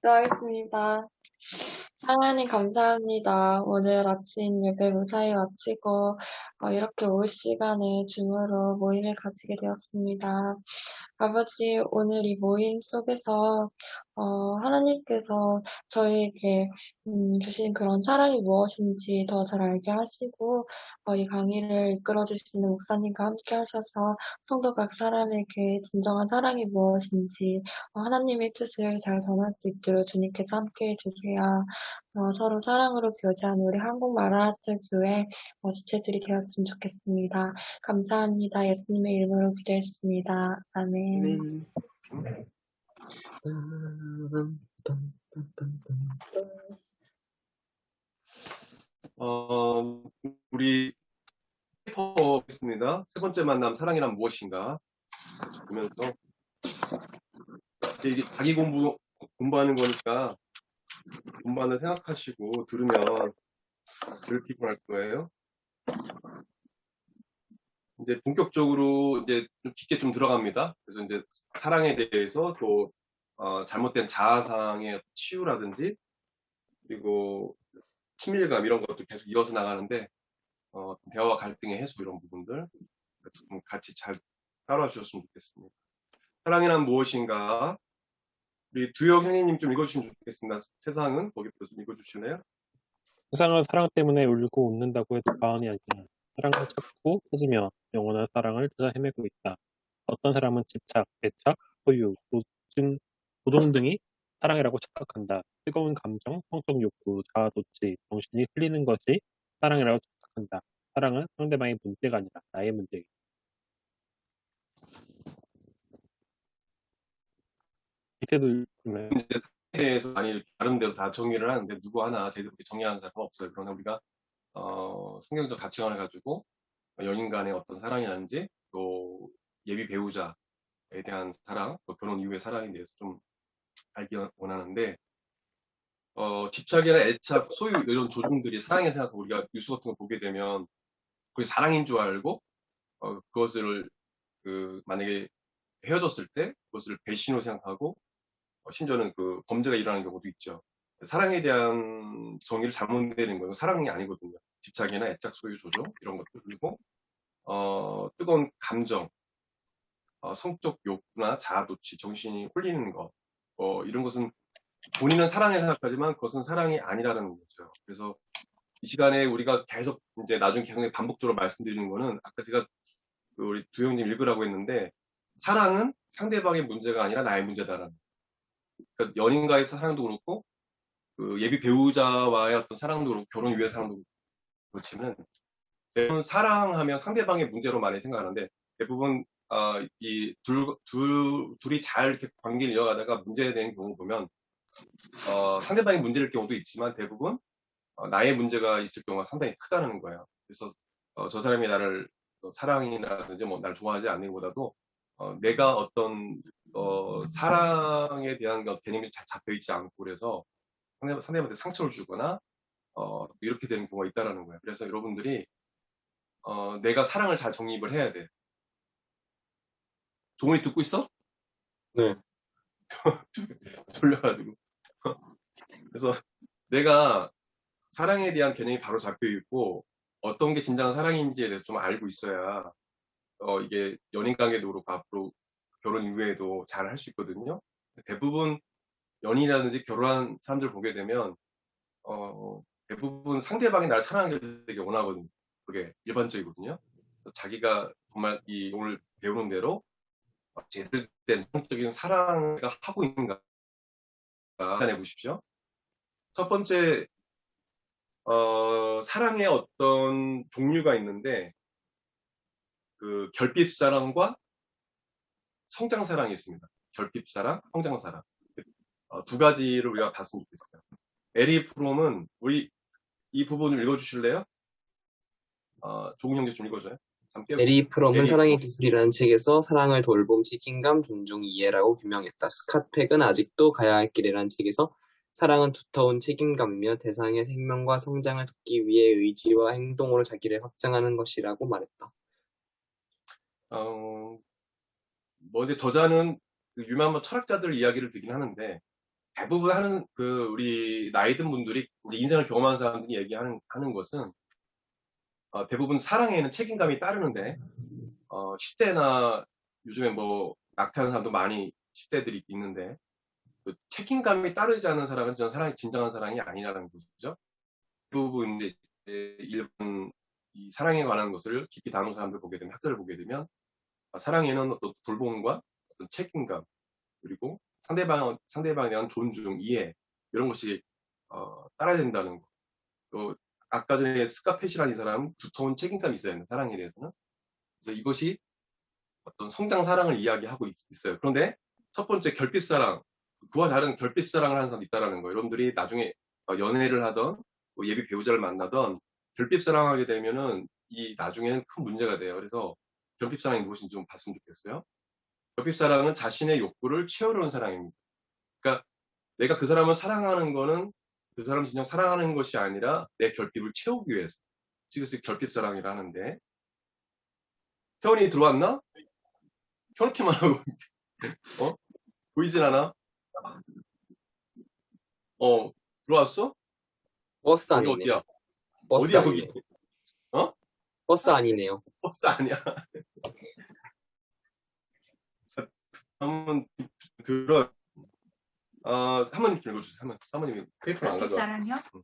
기도하겠습니다. 하나님 감사합니다. 오늘 아침 예배 무사히 마치고 이렇게 오후 시간에 줌으로 모임을 가지게 되었습니다. 아버지, 오늘 이 모임 속에서 하나님께서 저희에게 주신 그런 사랑이 무엇인지 더 잘 알게 하시고 이 강의를 이끌어 주시는 목사님과 함께 하셔서 성도 각 사람에게 진정한 사랑이 무엇인지 하나님의 뜻을 잘 전할 수 있도록 주님께서 함께 해주세요. 서로 사랑으로 교제하는 우리 한국 마라하트 교회 지체들이 되었으면 좋겠습니다. 감사합니다. 예수님의 이름으로 기도했습니다. 아멘. 아멘. 우리 보겠습니다. 세 번째 만남 사랑이란 무엇인가 보면서 이게 자기 공부하는 거니까 공부하는 생각하시고 들으면 덜 피곤할 거예요. 이제 본격적으로 이제 좀 깊게 좀 들어갑니다. 그래서 이제 사랑에 대해서 또 잘못된 자아상의 치유라든지 그리고 친밀감 이런 것도 계속 이어서 나가는데 대화와 갈등의 해소 이런 부분들 좀 같이 잘 따라와 주셨으면 좋겠습니다. 사랑이란 무엇인가? 우리 두혁 형님 좀 읽어주시면 좋겠습니다. 세상은 거기부터 좀 읽어주실래요? 세상은 사랑 때문에 울고 웃는다고 해도 과언이 아니야. 사랑을 찾고 찾으며 영원한 사랑을 찾아 헤매고 있다. 어떤 사람은 집착, 애착, 소유, 도종 등이 사랑이라고 착각한다. 뜨거운 감정, 성적 욕구, 자아 도취, 정신이 흘리는 것이 사랑이라고 착각한다. 사랑은 상대방의 문제가 아니라 나의 문제이다. 밑에도 읽나요? 이제 사랑에 대해서 많이 나름대로 다 정의를 하는데 누구 하나 제대로 정의하는 사람은 없어요. 그러나 우리가 성경적 가치관을 가지고 연인 간의 어떤 사랑이라든지 또 예비 배우자에 대한 사랑, 또 결혼 이후의 사랑에 대해서 좀 알기 원하는데 집착이나 애착, 소유 이런 조종들이 사랑이라 생각하고 우리가 뉴스 같은 거 보게 되면 그게 사랑인 줄 알고 그것을 만약에 헤어졌을 때 그것을 배신으로 생각하고 심지어는 그 범죄가 일어나는 경우도 있죠. 사랑에 대한 정의를 잘못 내리는 거예요. 사랑이 아니거든요. 집착이나 애착, 소유, 조종 이런 것들 그리고 뜨거운 감정, 성적 욕구나 자아 도취, 정신이 홀리는 것 이런 것은 본인은 사랑을 생각하지만 그것은 사랑이 아니라는 거죠. 그래서 이 시간에 우리가 계속 이제 나중에 계속 반복적으로 말씀드리는 거는 아까 제가 우리 두영님 읽으라고 했는데 사랑은 상대방의 문제가 아니라 나의 문제다라는. 그러니까 연인과의 사랑도 그렇고 그 예비 배우자와의 어떤 사랑도 그렇고 결혼 위의 사랑도 그렇지만 대부분 사랑하면 상대방의 문제로 많이 생각하는데 대부분 이 둘이 잘 이렇게 관계를 이어가다가 문제되는 경우 보면 상대방이 문제일 경우도 있지만 대부분 나의 문제가 있을 경우가 상당히 크다는 거예요. 그래서 저 사람이 나를 사랑이라든지 뭐 날 좋아하지 않는 것보다도 내가 어떤 사랑에 대한 개념이 잘 잡혀 있지 않고 그래서 상대방한테 상처를 주거나 이렇게 되는 경우가 있다라는 거예요. 그래서 여러분들이 내가 사랑을 잘 정립을 해야 돼. 종훈이 듣고 있어? 네. 졸려가지고. 그래서 내가 사랑에 대한 개념이 바로 잡혀 있고 어떤 게 진정한 사랑인지에 대해서 좀 알고 있어야 이게 연인 관계도 그렇고 앞으로 결혼 이후에도 잘 할 수 있거든요. 대부분 연인이라든지 결혼한 사람들 보게 되면 대부분 상대방이 날 사랑하기를 되게 원하거든요. 그게 일반적이거든요. 자기가 정말 이 오늘 배우는 대로 제대로 된 성적인 사랑을 하고 있는가 판단해 보십시오. 첫 번째 사랑의 어떤 종류가 있는데 그 결핍사랑과 성장사랑이 있습니다. 결핍사랑, 성장사랑 두 가지를 우리가 봤으면 좋겠어요. 에리 프롬은 우리 이 부분을 읽어주실래요? 조금 형제 좀 읽어줘요. 에리 프롬은 사랑의 기술이라는 책에서 사랑을 돌봄, 책임감, 존중, 이해라고 규명했다. 스캇 팩은 아직도 가야 할 길이라는 책에서 사랑은 두터운 책임감이며 대상의 생명과 성장을 돕기 위해 의지와 행동으로 자기를 확장하는 것이라고 말했다. 이제 저자는 유명한 철학자들 이야기를 듣긴 하는데 대부분 우리 나이 든 분들이 이제 인생을 경험한 사람들이 얘기하는 것은 대부분 사랑에는 책임감이 따르는데 10대나 요즘에 뭐 낙태하는 사람도 많이 10대들이 있는데 그 책임감이 따르지 않는 사람은 진정한 사랑이 아니라는 거죠. 대부분 이제 일본 이 사랑에 관한 것을 깊이 다룬 사람들 보게 되면 학자를 보게 되면 사랑에는 어떤 돌봄과 어떤 책임감 그리고 상대방에 대한 존중, 이해 이런 것이 따라야 된다는 거. 또 아까 전에 스카펫이라는 이 사람은 두터운 책임감이 있어야 된다. 사랑에 대해서는. 그래서 이것이 어떤 성장 사랑을 이야기하고 있어요. 그런데 첫 번째 결핍사랑, 그와 다른 결핍사랑을 하는 사람이 있다는 거예요. 여러분들이 나중에 연애를 하던 뭐 예비 배우자를 만나던 결핍사랑하게 되면은 이 나중에는 큰 문제가 돼요. 그래서 결핍사랑이 무엇인지 좀 봤으면 좋겠어요. 결핍사랑은 자신의 욕구를 채우려는 사랑입니다. 그러니까 내가 그 사람을 사랑하는 거는 그 사람을 진정 사랑하는 것이 아니라 내 결핍을 채우기 위해서. 그래서 결핍사랑이라 하는데 태원이 들어왔나? 켜놓기만 하고 보이진 않아? 들어왔어? 버스 거기 아니네요. 어디야? 버스 어디야 거기? 아니네요. 어? 버스 아니네요. 버스 아니야. 한번 들어. 사모님 좀 읽어주세요. 사모님이 페이퍼를 안 가져와. 결핍사랑요? 응.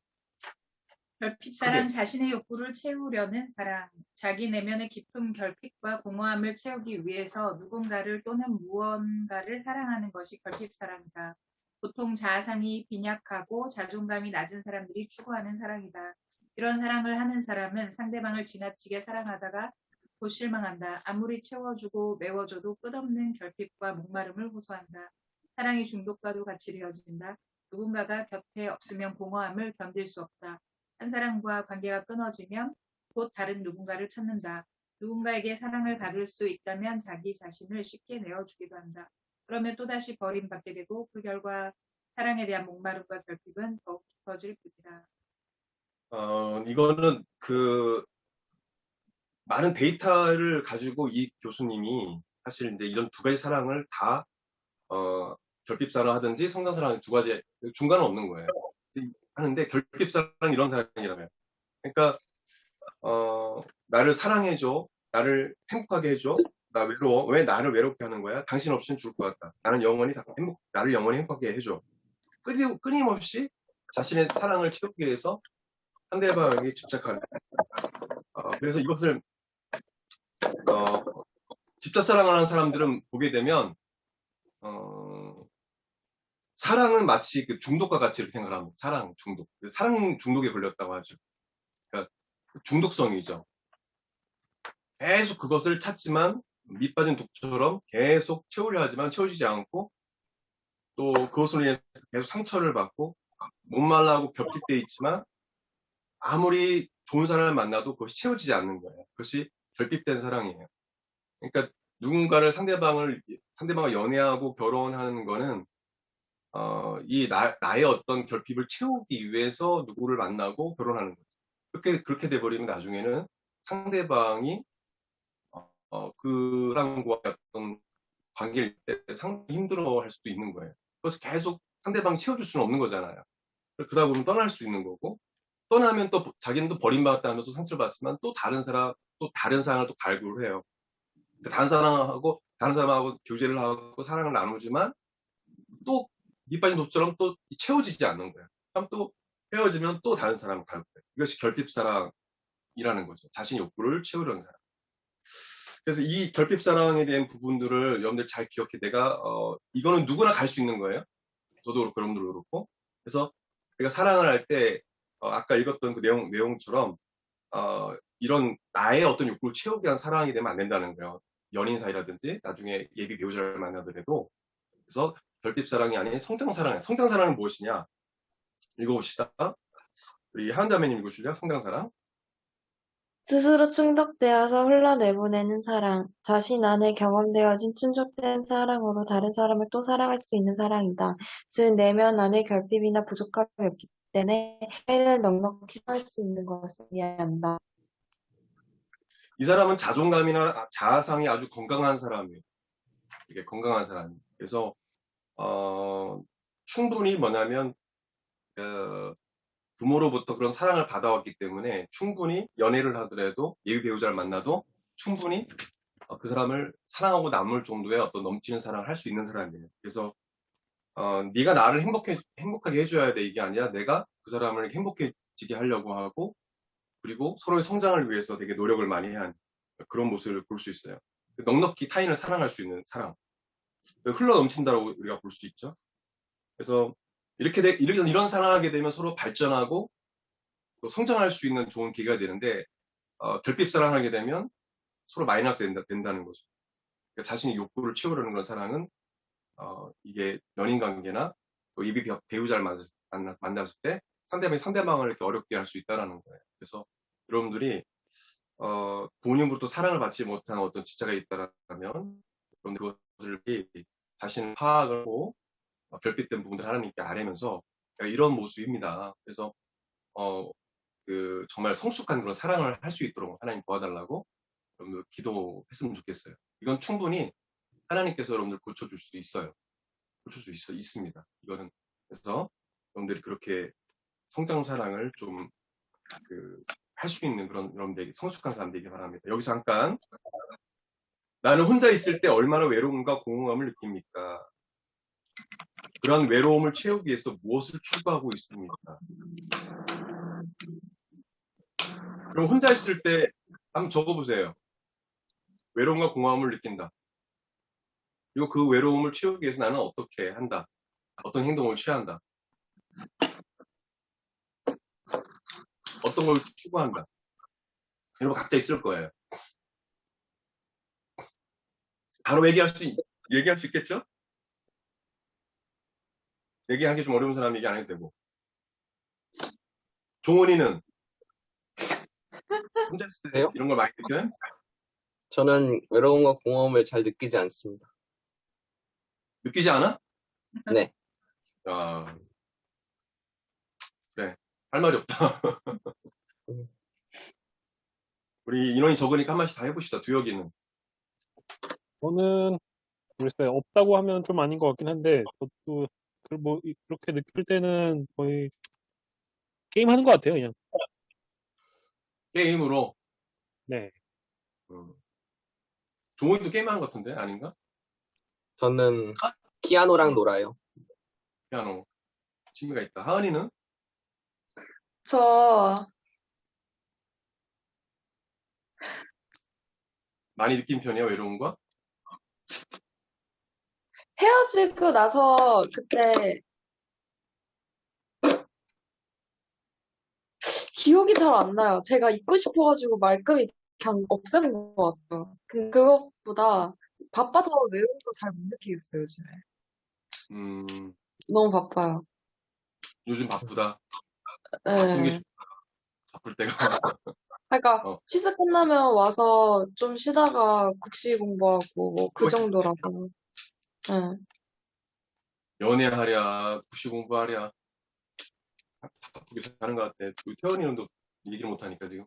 결핍사랑 자신의 욕구를 채우려는 사랑, 자기 내면의 깊은 결핍과 공허함을 채우기 위해서 누군가를 또는 무언가를 사랑하는 것이 결핍사랑이다. 보통 자아상이 빈약하고 자존감이 낮은 사람들이 추구하는 사랑이다. 이런 사랑을 하는 사람은 상대방을 지나치게 사랑하다가 곧 실망한다. 아무리 채워주고 메워줘도 끝없는 결핍과 목마름을 호소한다. 사랑이 중독과도 같이 되어진다. 누군가가 곁에 없으면 공허함을 견딜 수 없다. 한 사람과 관계가 끊어지면 곧 다른 누군가를 찾는다. 누군가에게 사랑을 받을 수 있다면 자기 자신을 쉽게 내어주기도 한다. 그러면 또다시 버림받게 되고 그 결과 사랑에 대한 목마름과 결핍은 더욱 깊어질 뿐이다. 이거는 많은 데이터를 가지고 이 교수님이 사실 이제 이런 두 가지 사랑을 다 결핍사랑 하든지 성장사랑 두 가지 중간은 없는 거예요. 하는데 결핍사랑 이런 사랑이라면 그러니까 나를 사랑해줘, 나를 행복하게 해줘, 나 외로워. 왜 나를 외롭게 하는 거야? 당신 없이는 죽을 것 같다. 나를 영원히 행복하게 해줘. 끊임없이 자신의 사랑을 채우기 위해서 상대방에게 집착하는. 그래서 이것을 직접 사랑을 하는 사람들은 보게 되면 사랑은 마치 그 중독과 같이 이렇게 생각합니다. 사랑 중독. 사랑 중독에 걸렸다고 하죠. 그러니까 중독성이죠. 계속 그것을 찾지만 밑 빠진 독처럼 계속 채우려 하지만 채워지지 않고 또 그것으로 인해서 계속 상처를 받고 목말라하고 결핍되어 있지만 아무리 좋은 사람을 만나도 그것이 채워지지 않는 거예요. 그것이 결핍된 사랑이에요. 그러니까 누군가를 상대방을 연애하고 결혼하는 거는 나의 어떤 결핍을 채우기 위해서 누구를 만나고 결혼하는 거예요. 그렇게 돼버리면 나중에는 상대방이 그 사람과 어떤 관계일 때 상당히 힘들어 할 수도 있는 거예요. 그래서 계속 상대방이 채워줄 수는 없는 거잖아요. 그러다 보면 떠날 수 있는 거고, 떠나면 또 자기는 또 버림받았다는 또 상처를 받지만 또 다른 사람을 또 갈구를 해요. 다른 사람하고 교제를 하고 사랑을 나누지만 또 밑빠진 독처럼 또 채워지지 않는 거예요. 그럼 또 헤어지면 또 다른 사람을 갈구해요. 이것이 결핍사랑이라는 거죠. 자신의 욕구를 채우려는 사람. 그래서 이 결핍사랑에 대한 부분들을 여러분들 잘 기억해. 이거는 누구나 갈 수 있는 거예요. 저도 그렇고, 여러분들도 그렇고. 그래서 내가 사랑을 할 때, 아까 읽었던 그 내용처럼, 이런 나의 어떤 욕구를 채우기 위한 사랑이 되면 안 된다는 거예요. 연인 사이라든지, 나중에 예비 배우자를 만나더라도. 그래서 결핍사랑이 아닌 성장사랑이에요. 성장사랑은 무엇이냐? 읽어봅시다. 우리 한자매님 읽으실래요? 성장사랑. 스스로 충족되어서 흘러내보내는 사랑, 자신 안에 경험되어진 충족된 사랑으로 다른 사람을 또 사랑할 수 있는 사랑이다. 즉, 내면 안에 결핍이나 부족함이 없기 때문에 해를 넉넉히 할 수 있는 것을 이해한다. 이 사람은 자존감이나 자아상이 아주 건강한 사람이에요. 이게 건강한 사람이에요. 그래서 충분히 뭐냐면 어, 부모로부터 그런 사랑을 받아왔기 때문에 충분히 연애를 하더라도 예비 배우자를 만나도 충분히 그 사람을 사랑하고 남을 정도의 어떤 넘치는 사랑을 할 수 있는 사람이에요. 그래서 네가 나를 행복하게 해줘야 돼 이게 아니라 내가 그 사람을 행복해지게 하려고 하고 그리고 서로의 성장을 위해서 되게 노력을 많이 한 그런 모습을 볼 수 있어요. 넉넉히 타인을 사랑할 수 있는 사랑. 흘러 넘친다고 우리가 볼 수 있죠. 그래서 이런 사랑하게 되면 서로 발전하고 또 성장할 수 있는 좋은 기회가 되는데 결핍 사랑하게 되면 서로 마이너스 된다는 거죠. 그러니까 자신의 욕구를 채우려는 그런 사랑은 이게 연인 관계나 또 예비 배우자를 만났을 때 상대방을 이렇게 어렵게 할 수 있다라는 거예요. 그래서 여러분들이 부모님으로부터 사랑을 받지 못한 어떤 지체가 있다라면 그것을 자신을 파악하고 결핍된 부분들을 하나님께 아뢰면서 이런 모습입니다. 그래서 정말 성숙한 그런 사랑을 할 수 있도록 하나님 도와달라고 여러분들 기도했으면 좋겠어요. 이건 충분히 하나님께서 여러분들 고쳐줄 수 있어요. 고칠 수 있습니다. 이거는 그래서 여러분들이 그렇게 성장 사랑을 좀 할 수 있는 그런 여러분들에게 성숙한 사람 되기 바랍니다. 여기서 잠깐 나는 혼자 있을 때 얼마나 외로움과 공허함을 느낍니까? 그런 외로움을 채우기 위해서 무엇을 추구하고 있습니까? 그럼 혼자 있을 때 한번 적어보세요. 외로움과 공허함을 느낀다. 그리고 그 외로움을 채우기 위해서 나는 어떻게 한다. 어떤 행동을 취한다. 어떤 걸 추구한다. 이런 거 각자 있을 거예요. 바로 얘기할 수 있겠죠? 얘기하기 좀 어려운 사람 얘기 안 해도 되고. 종원이는 혼자 있을 때 왜요? 이런 걸 많이 느껴요? 저는 외로움과 공허함을 잘 느끼지 않습니다. 느끼지 않아? 네. 그래. 할 말이 없다. 우리 인원이 적으니까 한 마디씩 다 해봅시다. 두혁이는. 저는 모르겠어요. 없다고 하면 좀 아닌 것 같긴 한데 저도 그렇게 느낄 때는 거의 게임 하는 것 같아요, 그냥. 게임으로. 네. 종원이도 게임하는 것 같은데 아닌가? 저는 피아노랑 놀아요. 피아노. 취미가 있다. 하은이는? 저 많이 느낀 편이야 외로움과? 헤어지고 나서 그때 기억이 잘 안 나요. 제가 잊고 싶어가지고 말끔히 그냥 없애는 것 같아요. 그것보다 바빠서 외로움도 잘 못 느끼겠어요, 요즘에. 너무 바빠요. 요즘 바쁘다. 네. 바쁜 게 좋다. 바쁠 때가. 그러니까 시스 끝나면 와서 좀 쉬다가 국시 공부하고 뭐 그 정도라서. 네. 연애하랴, 국시 공부하랴. 바쁘게 사는 것 같아. 우리 태연이는 또 얘기를 못하니까 지금.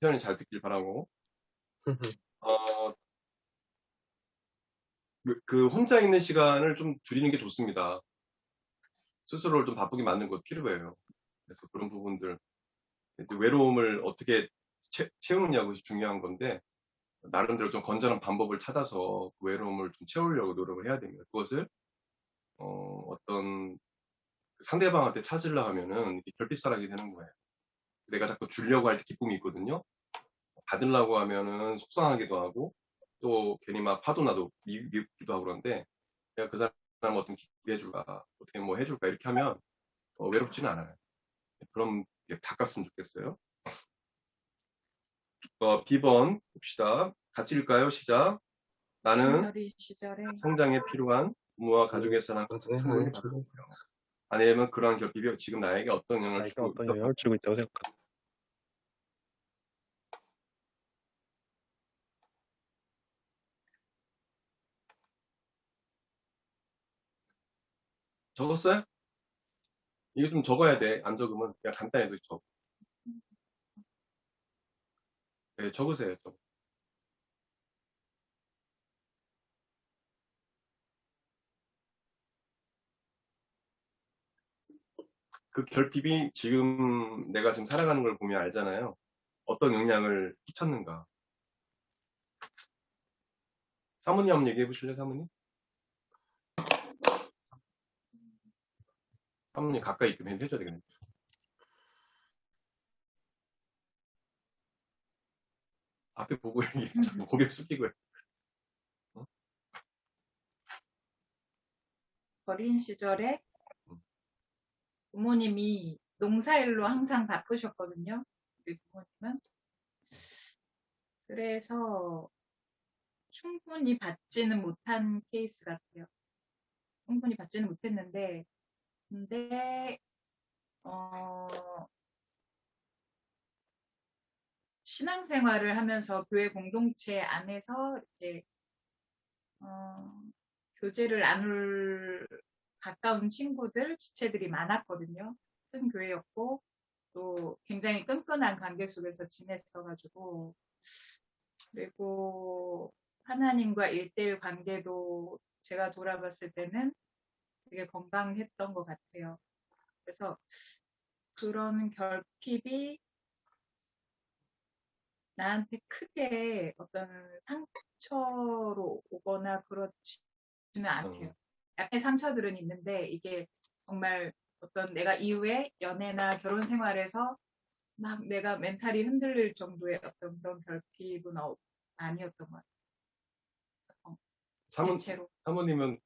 태연이 잘 듣길 바라고. 그 혼자 있는 시간을 좀 줄이는 게 좋습니다. 스스로를 좀 바쁘게 만드는 것도 필요해요. 그래서 그런 부분들 외로움을 어떻게 채우느냐가 중요한 건데 나름대로 좀 건전한 방법을 찾아서 그 외로움을 좀 채우려고 노력을 해야 됩니다. 그것을 어떤 상대방한테 찾으려 하면은 결핍사랑이 되는 거예요. 내가 자꾸 주려고 할 때 기쁨이 있거든요. 받으려고 하면은 속상하기도 하고 또 괜히 막 화도 나도 미흡기도 하고 그런데 내가 그 사람 어떤 기쁘게 해줄까 어떻게 뭐 해줄까 이렇게 하면 외롭지는 않아요. 그럼 바꿨으면 좋겠어요. B번 봅시다. 같이 읽을까요? 시작. 나는 어린 시절에 성장에 필요한 부모와 가족의 사랑 나중에 충분히 하는 받았고요. 아니면 그러한 결핍이 지금 나에게 어떤 영향을 나이가 주고 어떤 있다고 영향을 주고 있다고 생각합니다. 적었어요? 이거 좀 적어야 돼. 안 적으면 그냥 간단해도 적. 네, 적으세요. 그 결핍이 지금 내가 지금 살아가는 걸 보면 알잖아요. 어떤 영향을 끼쳤는가. 사모님 한번 얘기해 보실래요, 사모님? 사모님 가까이 있게 해줘야 되겠네. 앞에 보고 얘기했죠. 고개 숙이고. 어? 어린 시절에 음. 부모님이 농사일로 항상 바쁘셨거든요. 우리 부모님은. 그래서 충분히 받지는 못한 케이스 같아요. 충분히 받지는 못했는데, 근데, 신앙생활을 하면서 교회 공동체 안에서 이렇게, 교제를 나눌 가까운 친구들, 지체들이 많았거든요. 큰 교회였고, 또 굉장히 끈끈한 관계 속에서 지냈어가지고, 그리고 하나님과 일대일 관계도 제가 돌아봤을 때는 되게 건강했던 것 같아요. 그래서 그런 결핍이 나한테 크게 어떤 상처로 오거나 그렇지는 않대요. 약간의 상처들은 있는데 이게 정말 어떤 내가 이후에 연애나 결혼 생활에서 막 내가 멘탈이 흔들릴 정도의 어떤 그런 결핍은 아니었던 것 같아요. 대체로. 사모님은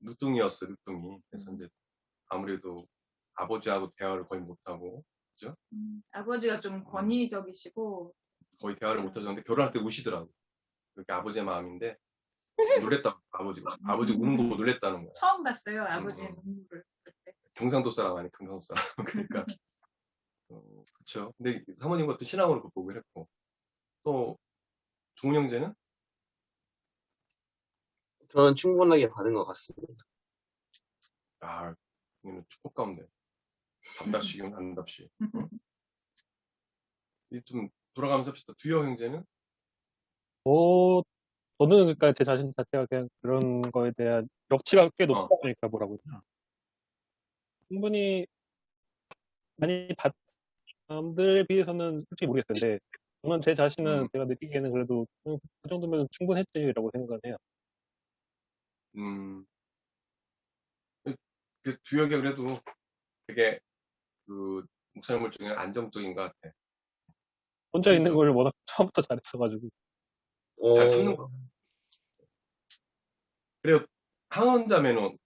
늦둥이였어요, 늦둥이. 그래서 이제 아무래도 아버지하고 대화를 거의 못하고, 그죠? 아버지가 좀 권위적이시고, 거의 대화를 못하셨는데, 결혼할 때 우시더라고. 그게 아버지의 마음인데, 놀랬다, 아버지가. 아버지 우는 거 놀랬다는 거야. 처음 봤어요, 아버지의 눈물을. 그때. 경상도 사람 아니, 경상도 사람. 그러니까. 그쵸. 근데 사모님 같은 신앙으로 극복을 했고, 또, 종훈 형제는? 저는 충분하게 받은 것 같습니다. 아, 이거는 축복 가운데. 답답시긴 한답시. 응? 좀 돌아가면서 합시다. 두여 형제는? 저는 그러니까 제 자신 자체가 그냥 그런 거에 대한 역치가 꽤 높다 보니까 뭐라고 해야 되나. 충분히 많이 남들에 비해서는 솔직히 모르겠는데 저는 제 자신은 제가 느끼기에는 그래도 그 정도면 충분했지라고 생각을 해요. 그 두여가 그래도 되게 그 목사님을 중에 안정적인 것 같아. 혼자 있는 걸 워낙 처음부터 잘했어가지고. 잘 참는 거. 그래요. 항원자매는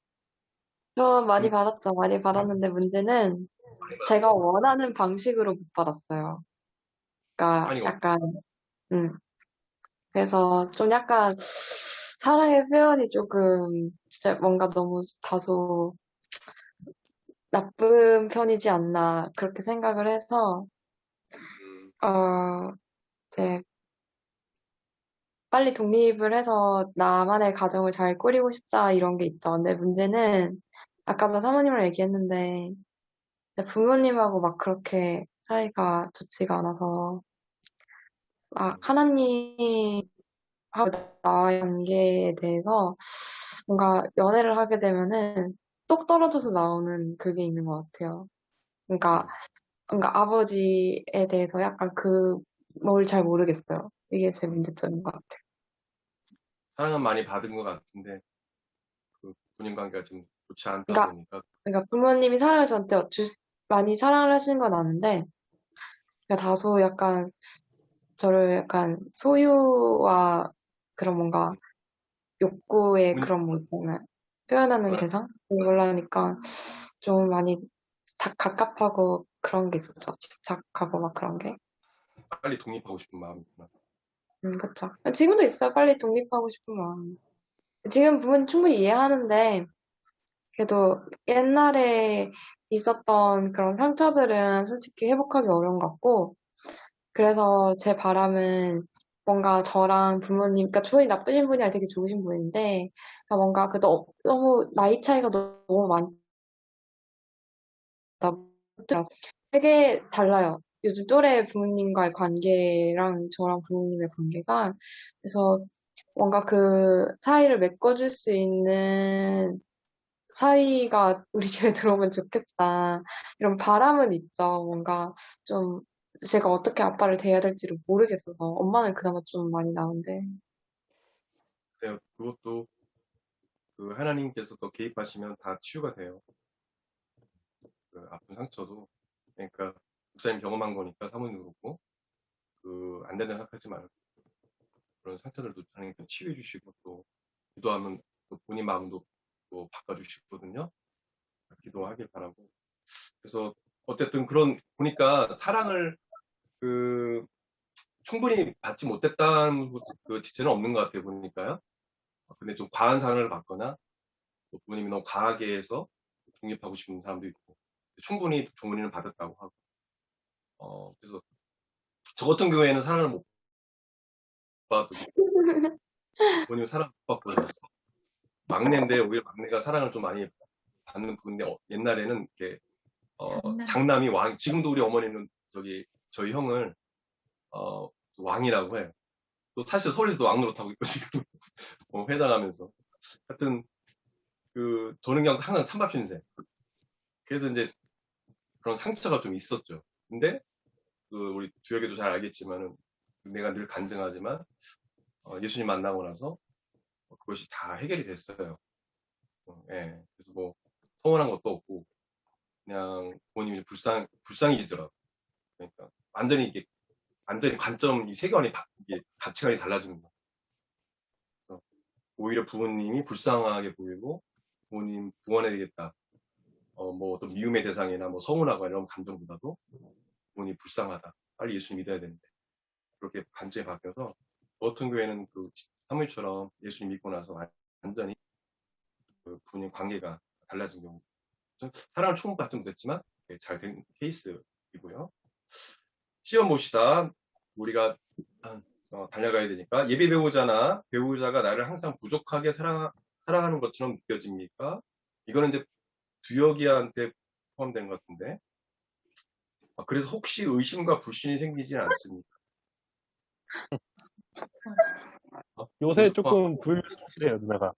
저 많이 받았죠. 많이 받았는데 문제는 제가 원하는 방식으로 못 받았어요. 그러니까 아니 약간, 그래서 좀 약간 사랑의 표현이 조금 진짜 뭔가 너무 다소 나쁜 편이지 않나 그렇게 생각을 해서 이제 빨리 독립을 해서 나만의 가정을 잘 꾸리고 싶다 이런 게 있죠. 근데 문제는 아까도 사모님이랑 얘기했는데 부모님하고 막 그렇게 사이가 좋지가 않아서 하나님하고 나와의 관계에 대해서 뭔가 연애를 하게 되면은 똑 떨어져서 나오는 그게 있는 것 같아요. 그러니까 아버지에 대해서 약간 뭘 잘 모르겠어요. 이게 제 문제점인 것 같아요. 사랑은 많이 받은 것 같은데 그 군인 관계가 좀 좋지 않다 그러니까, 보니까 부모님이 사랑을 저한테 많이 사랑을 하시는 건 아는데 다소 약간 저를 약간 소유와 그런 뭔가 욕구의 그런 뭐 있잖아요. 표현하는 대상? 이걸로 하니까 좀 많이 갑갑하고 그런 게 있었죠. 집착하고 막 그런 게. 빨리 독립하고 싶은 마음이구나. 그쵸. 지금도 있어요. 빨리 독립하고 싶은 마음. 지금 부모님 충분히 이해하는데, 그래도 옛날에 있었던 그런 상처들은 솔직히 회복하기 어려운 것 같고, 그래서 제 바람은 뭔가 저랑 부모님, 그러니까 저희 나쁘신 분이 아니라 되게 좋으신 분인데, 그러니까 뭔가 너무 나이 차이가 너무 많다. 되게 달라요. 요즘 또래 부모님과의 관계랑 저랑 부모님의 관계가. 그래서 뭔가 그 사이를 메꿔줄 수 있는 사이가 우리 집에 들어오면 좋겠다. 이런 바람은 있죠. 뭔가 좀 제가 어떻게 아빠를 대해야 될지를 모르겠어서 엄마는 그나마 좀 많이 나은데. 네, 그것도 그 하나님께서 또 개입하시면 다 치유가 돼요. 그 아픈 상처도. 그러니까 목사님 경험한 거니까 사모님도 그렇고 그 안 된다고 생각하지 말고 그런 상처들도 하나님께 치유해 주시고 또 기도하면 또 본인 마음도 또 바꿔주시거든요. 기도하길 바라고. 그래서 어쨌든 그런 보니까 사랑을 그 충분히 받지 못했다는 그 지체는 없는 것 같아요 보니까요. 근데 좀 과한 사랑을 받거나 또 부모님이 너무 과하게 해서 독립하고 싶은 사람도 있고 충분히 부모님은 받았다고 하고 그래서 저 같은 경우에는 사랑을 못 받았고 부모님 사랑 못 받고 자랐어. 막내인데 오히려 막내가 사랑을 좀 많이 받는 부분인데 옛날에는 이렇게 장남이 왕. 지금도 우리 어머니는 저희 형을 왕이라고 해요. 또 사실 서울에서도 왕 노릇하고 있고 지금 회당하면서 하여튼 저는 그냥 항상 찬밥 신세. 그래서 이제 그런 상처가 좀 있었죠. 근데 우리 주혁이도 잘 알겠지만은 내가 늘 간증하지만 예수님 만나고 나서 그것이 다 해결이 됐어요. 예. 그래서 뭐 서운한 것도 없고 그냥 부모님이 불쌍해지더라고. 그러니까 완전히 관점 이 세계관이 이게 가치관이 달라지는 거예요. 그래서 오히려 부모님이 불쌍하게 보이고 부모님 구원해야 되겠다. 뭐 어떤 미움의 대상이나 뭐 서운하거나 이런 감정보다도 부모님 불쌍하다. 빨리 예수 믿어야 되는데. 그렇게 관점이 바뀌어서 어떤 교회는 사무엘처럼 예수 믿고 나서 완전히 부모님 관계가 달라진 경우. 사랑을 충분받지 못했지만 잘 된 케이스이고요. 시험 봅시다. 우리가 달려가야 되니까 예비 배우자나 배우자가 나를 항상 부족하게 사랑하는 것처럼 느껴집니까? 이거는 이제 두혁이한테 포함된 것 같은데. 그래서 혹시 의심과 불신이 생기진 않습니까? 요새 조금 불성실해요, 누나가.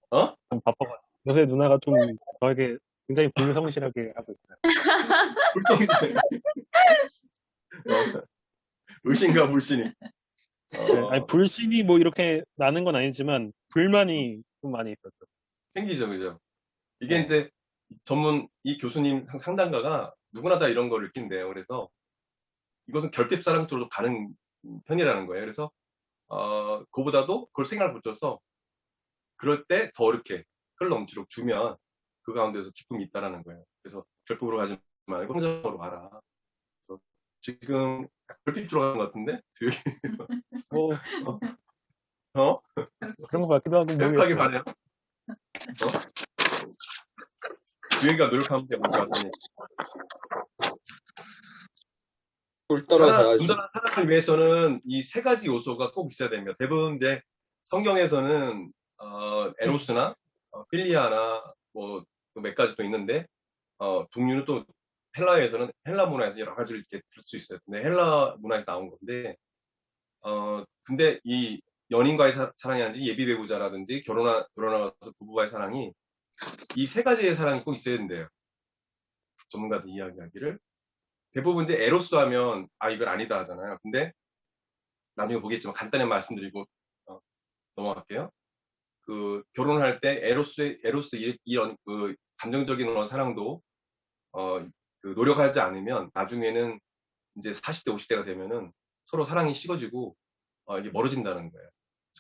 어? 좀 바빠가지고. 요새 누나가 좀 저에게 굉장히 불성실하게 하고 있어요. 불성실해. 의심과 불신이. 네, 아니, 불신이 뭐 이렇게 나는 건 아니지만, 불만이 좀 많이 있었죠. 생기죠, 그죠? 이게 이제 이 교수님 상담가가 누구나 다 이런 걸 느낀대요. 그래서 이것은 결핍사랑 쪽으로 가는 편이라는 거예요. 그래서 그보다도 그걸 생각을 붙여서 그럴 때 더 이렇게 흘러넘치도록 주면 그 가운데서 기쁨이 있다라는 거예요. 그래서 결핍으로 가지 말고 성장으로 가라. 그래서 지금 결핍 들어가는 것 같은데? 뭐, 그런 것 같기도 하고 노력하기 모르겠어요. 바래요. 주인가 노력하면 돼, 뭔가 같으니. 꿀 떨어져가지고. 온전한 사랑을 위해서는 이 세 가지 요소가 꼭 있어야 됩니다. 대부분 이제 성경에서는 에로스나 필리아나 뭐 몇 가지 또 있는데 종류는 또 헬라 문화에서 여러 가지를 이렇게 들을 수 있어요. 근데 헬라 문화에서 나온 건데 근데 이 연인과의 사랑이라든지 예비 배우자라든지 결혼하고 부부와의 사랑이 이 세 가지의 사랑이 꼭 있어야 된대요. 전문가들 이야기하기를. 대부분 이제 에로스 하면 이건 아니다 하잖아요. 근데 나중에 보겠지만 간단히 말씀드리고 넘어갈게요. 결혼할 때 에로스 이런 감정적인 사랑도 노력하지 않으면 나중에는 이제 40대 50대가 되면은 서로 사랑이 식어지고 이게 멀어진다는 거예요.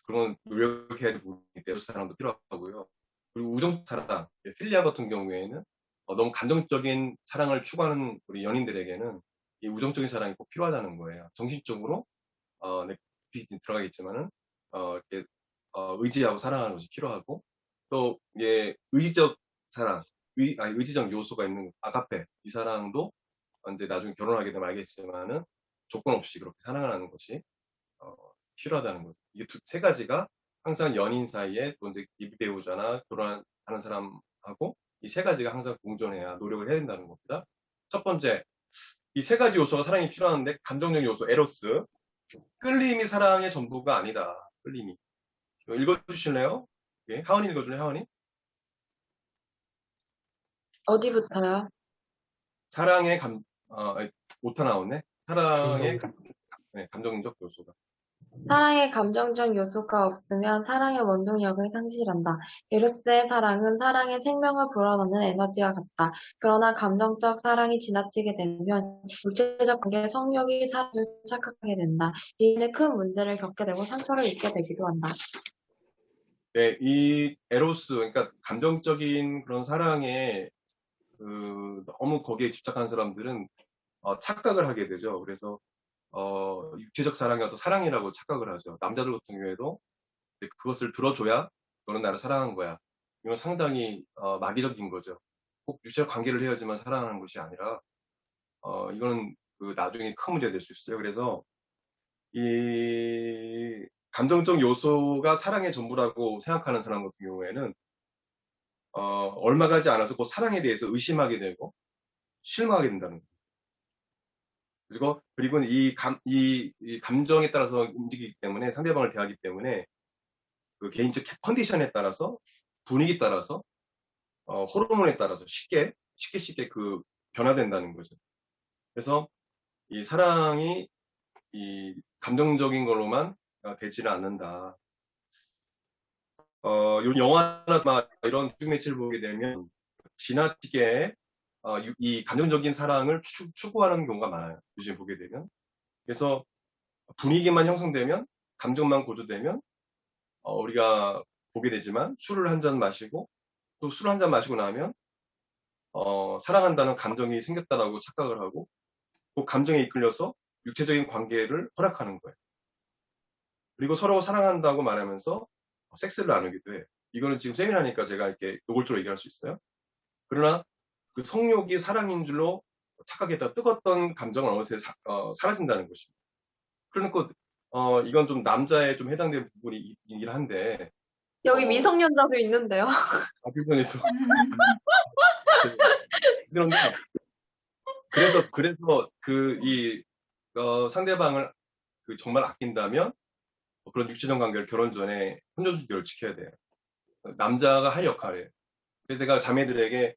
그런 노력해야 되고 에로스 사랑도 필요하고요. 그리고 우정 사랑, 필리아 같은 경우에는 너무 감정적인 사랑을 추구하는 우리 연인들에게는 이 우정적인 사랑이 꼭 필요하다는 거예요. 정신적으로 들어가겠지만은 이렇게 의지하고 사랑하는 것이 필요하고 또 의지적 사랑, 의지적 요소가 있는 아가페 이 사랑도 이제 나중에 결혼하게 되면 알겠지만은 조건 없이 그렇게 사랑하는 것이 필요하다는 거죠. 이게 세 가지가 항상 연인 사이에 또 이제 예비 배우자나 결혼하는 사람하고 이 세 가지가 항상 공존해야 노력을 해야 된다는 겁니다. 첫 번째, 이 세 가지 요소가 사랑이 필요한데 감정적 요소 에로스, 끌림이 사랑의 전부가 아니다. 끌림이. 읽어주실래요? 하원이 읽어줄래요? 하원이? 어디부터요? 사랑의 오타 나왔네. 사랑의 감정적. 감정적 요소가. 사랑의 감정적 요소가 없으면 사랑의 원동력을 상실한다. 에로스의 사랑은 사랑의 생명을 불어넣는 에너지와 같다. 그러나 감정적 사랑이 지나치게 되면 육체적 관계의 성욕이 사라질 착각하게 된다. 이에 큰 문제를 겪게 되고 상처를 입게 되기도 한다. 네, 이 에로스, 그러니까 감정적인 그런 사랑에 너무 거기에 집착한 사람들은 착각을 하게 되죠. 그래서 육체적 사랑이 어떤 사랑이라고 착각을 하죠. 남자들 같은 경우에도 그것을 들어줘야 너는 나를 사랑한 거야. 이건 상당히 마귀적인 거죠. 꼭 육체적 관계를 해야지만 사랑하는 것이 아니라 이거는 나중에 큰 문제가 될 수 있어요. 그래서 이 감정적 요소가 사랑의 전부라고 생각하는 사람 같은 경우에는 얼마 가지 않아서 그 사랑에 대해서 의심하게 되고 실망하게 된다는 거예요. 그리고 이 감정에 따라서 움직이기 때문에 상대방을 대하기 때문에 그 개인적 컨디션에 따라서 분위기에 따라서 호르몬에 따라서 쉽게 변화된다는 거죠. 그래서 이 사랑이 이 감정적인 걸로만 되지는 않는다. 요 영화나 이런 매체를 보게 되면 지나치게 이 감정적인 사랑을 추구하는 경우가 많아요. 요즘 보게 되면. 그래서 분위기만 형성되면, 감정만 고조되면 우리가 보게 되지만 술을 한 잔 마시고 또 술 한 잔 마시고 나면 사랑한다는 감정이 생겼다라고 착각을 하고 그 감정에 이끌려서 육체적인 관계를 허락하는 거예요. 그리고 서로 사랑한다고 말하면서 섹스를 나누기도 해요. 이거는 지금 세미나니까 제가 이렇게 노골적으로 얘기할 수 있어요. 그러나 그 성욕이 사랑인 줄로 착각했다 뜨겁던 감정은 어느새 사라진다는 것입니다. 그러니까 이건 좀 남자에 좀 해당되는 부분이긴 한데 여기 미성년자도 있는데요. 비선에서 그런데 그래서 상대방을 정말 아낀다면 그런 육체적 관계를 결혼 전에 혼전순결을 지켜야 돼요. 남자가 할 역할이에요. 그래서 제가 자매들에게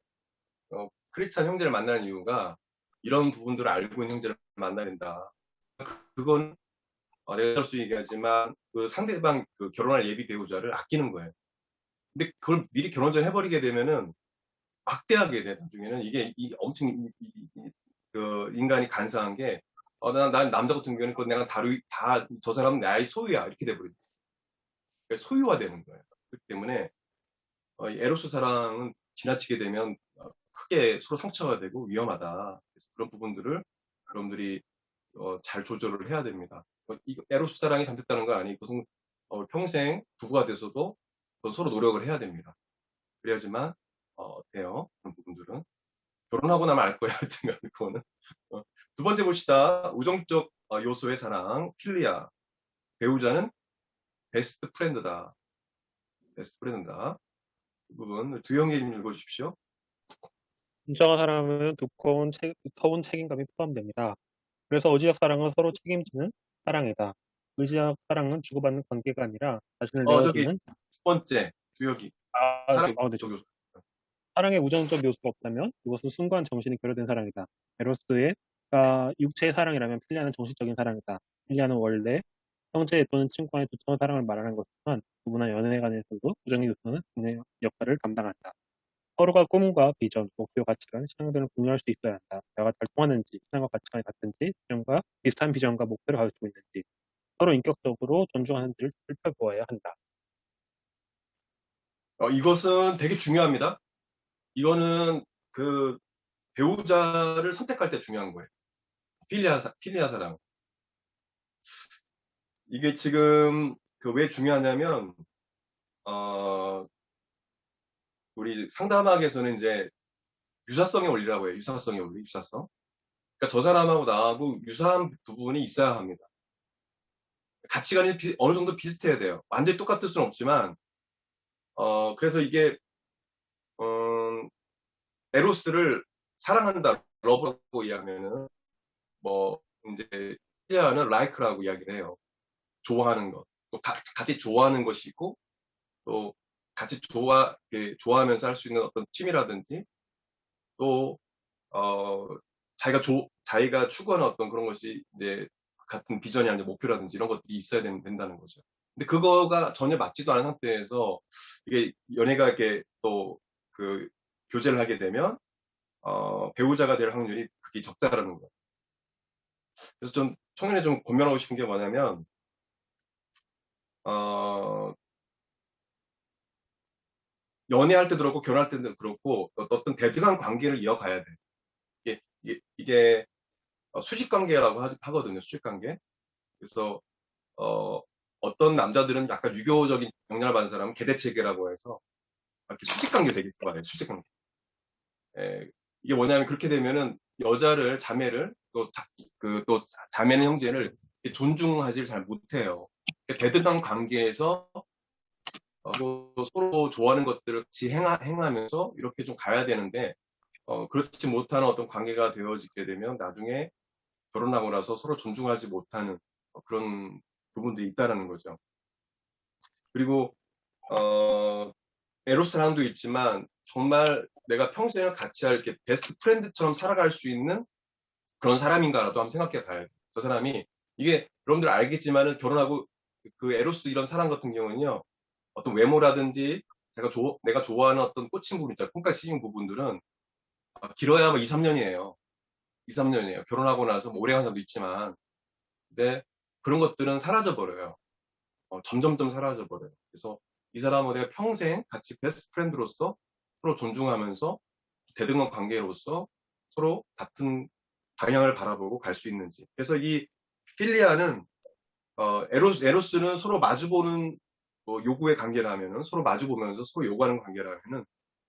크리스찬 형제를 만나는 이유가 이런 부분들을 알고 있는 형제를 만나야 된다. 그건 내가 수 얘기하지만 그 상대방 결혼할 예비 배우자를 아끼는 거예요. 근데 그걸 미리 결혼 전에 해버리게 되면은 막대하게 돼. 나중에는 이게 엄청 인간이 간사한 게 난 남자 같은 경우에는 그건 내가 저 사람은 나의 소유야 이렇게 돼버리죠. 그러니까 소유화 되는 거예요. 그렇기 때문에 에로스 사랑은 지나치게 되면 크게 서로 상처가 되고 위험하다. 그래서 그런 부분들을 여러분들이 잘 조절을 해야 됩니다. 에로스 사랑이 잠겼다는 건 아니고 평생 부부가 돼서도 서로 노력을 해야 됩니다. 그래야지만 돼요. 그런 부분들은 결혼하고 나면 알 거야. 하여튼 그거는 두 번째 봅시다. 우정적 요소의 사랑 필리아. 배우자는 베스트 프렌드다. 베스트 프렌드다. 이 부분 두영이 좀 읽어주십시오. 진정한 사랑은 두터운 책임감이 포함됩니다. 그래서 의지적 사랑은 서로 책임지는 사랑이다. 의지적 사랑은 주고받는 관계가 아니라 자신을 내어주는. 두 번째 두영이. 네. 사랑에 우정적 요소가 없다면 이것은 순간 정신이 결여된 사랑이다. 에로스가 육체의 사랑이라면 필리아는 정신적인 사랑이다. 필리아는 원래 형제 또는 친구 간의 두터운 사랑을 말하는 것이지만 부부나 연애 간에서도 우정의 요소는 중요한 역할을 감당한다. 서로가 꿈과 비전, 목표, 가치관, 신앙 등을 공유할 수 있어야 한다. 대화가 잘 통하는지, 신앙과 가치관이 같은지, 비슷한 비전과 목표를 가지고 있는지, 서로 인격적으로 존중하는지를 살펴보아야 한다. 이것은 되게 중요합니다. 이거는 그 배우자를 선택할 때 중요한 거예요. 필리아 사랑. 이게 지금 왜 중요하냐면 우리 상담학에서는 이제 유사성의 원리라고 해요. 유사성의 원리, 유사성. 그러니까 저 사람하고 나하고 유사한 부분이 있어야 합니다. 가치관이 어느 정도 비슷해야 돼요. 완전히 똑같을 수는 없지만 그래서 이게 에로스를 사랑한다, 러브라고 이야기하면은 이제 필리아는 라이크라고 이야기를 해요. 좋아하는 것. 또 같이 좋아하는 것이 있고 또 같이 좋아하면서 할 수 있는 어떤 취미라든지 또 자기가 추구하는 어떤 그런 것이 이제 같은 비전이 아니라 목표라든지 이런 것들이 있어야 된다는 거죠. 근데 그거가 전혀 맞지도 않은 상태에서 이게 연애가 이렇게 또 그 교제를 하게 되면 배우자가 될 확률이 그게 적다라는 거예요. 그래서 좀 청년에 좀 고민하고 싶은 게 뭐냐면 연애할 때도 그렇고 결혼할 때도 그렇고 어떤 대등한 관계를 이어가야 돼. 이게 수직 관계라고 하거든요. 수직 관계. 그래서 어떤 남자들은 약간 유교적인 영향을 받은 사람은 개대체계라고 해서 이렇게 수직 관계 되게 좋아해요. 수직 관계. 이게 뭐냐면 그렇게 되면은 여자를 자매를 또 자매는 형제를 존중하지 잘 못해요. 대등한 관계에서 서로 좋아하는 것들을 같이 행하면서 이렇게 좀 가야 되는데 그렇지 못하는 어떤 관계가 되어지게 되면 나중에 결혼하고 나서 서로 존중하지 못하는 그런 부분들이 있다는 거죠. 그리고 에로스 사랑도 있지만 정말 내가 평생을 같이 할 이렇게 베스트 프렌드처럼 살아갈 수 있는 그런 사람인가라도 한번 생각해 봐야 돼요. 저 사람이 이게 여러분들 알겠지만은 결혼하고 그 에로스 이런 사람 같은 경우는요. 어떤 외모라든지 내가 좋아하는 어떤 꽂힌 부분 있잖아요. 콩깍 씌인 부분들은 길어야 뭐 2, 3년이에요. 2, 3년이에요. 결혼하고 나서 뭐 오래 간 사람도 있지만 근데 그런 것들은 사라져 버려요. 점점점 사라져 버려요. 그래서 이 사람을 내가 평생 같이 베스트 프렌드로서 서로 존중하면서 대등한 관계로서 서로 같은 방향을 바라보고 갈 수 있는지. 그래서 이 필리아는 에로스는 서로 마주보는 요구의 관계라면은 서로 마주보면서 서로 요구하는 관계라면은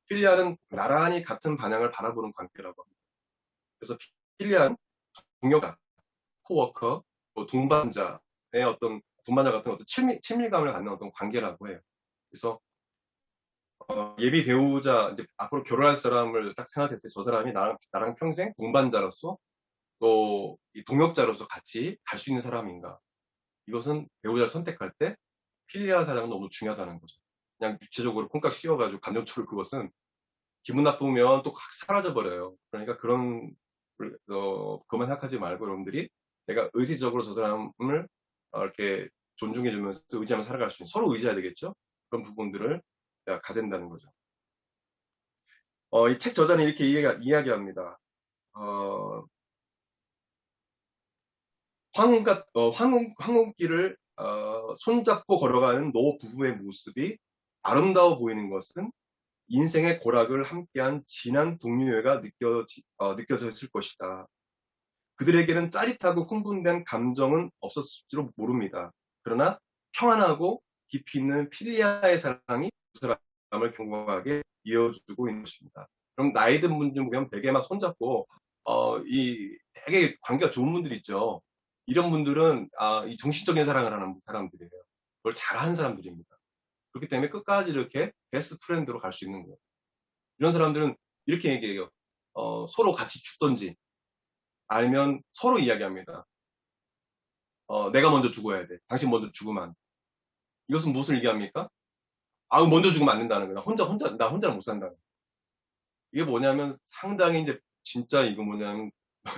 필리아는 나란히 같은 방향을 바라보는 관계라고 합니다. 그래서 필리아는 동료다, 코워커, 동반자의 어떤 동반자 같은 어떤 친밀감을 갖는 어떤 관계라고 해요. 그래서 예비 배우자 이제 앞으로 결혼할 사람을 딱 생각했을 때 저 사람이 나랑 평생 동반자로서 또 이 동역자로서 같이 갈 수 있는 사람인가? 이것은 배우자를 선택할 때 필리아 사랑은 너무 중요하다는 거죠. 그냥 유체적으로 콩깍 씌워가지고 감정초를 그것은 기분 나쁘면 또 확 사라져 버려요. 그러니까 그만 생각하지 말고 여러분들이 내가 의지적으로 저 사람을 이렇게 존중해주면서 의지하면서 살아갈 수 있는 서로 의지해야 되겠죠. 그런 부분들을 가진다는 거죠. 이 책 저자는 이렇게 이야기합니다. 황혼길을 손잡고 걸어가는 노 부부의 모습이 아름다워 보이는 것은 인생의 고락을 함께한 진한 동료애가 느껴졌을 것이다. 그들에게는 짜릿하고 흥분된 감정은 없었을지도 모릅니다. 그러나 평안하고 깊이 있는 필리아의 사랑이 두 사람을 경건하게 이어주고 있는 것입니다. 그럼 나이 든 분들 보면 되게 막 손잡고 되게 관계가 좋은 분들 있죠. 이런 분들은 이 정신적인 사랑을 하는 사람들이에요. 그걸 잘하는 사람들입니다. 그렇기 때문에 끝까지 이렇게 베스트 프렌드로 갈 수 있는 거예요. 이런 사람들은 이렇게 얘기해요. 서로 같이 죽던지 아니면 서로 이야기합니다. 내가 먼저 죽어야 돼. 당신 먼저 죽으면 안 돼. 이것은 무엇을 얘기합니까? 먼저 죽으면 안 된다는 거야. 나 혼자는 못 산다는 거야. 이게 뭐냐면 상당히 이제 진짜 이거 뭐냐면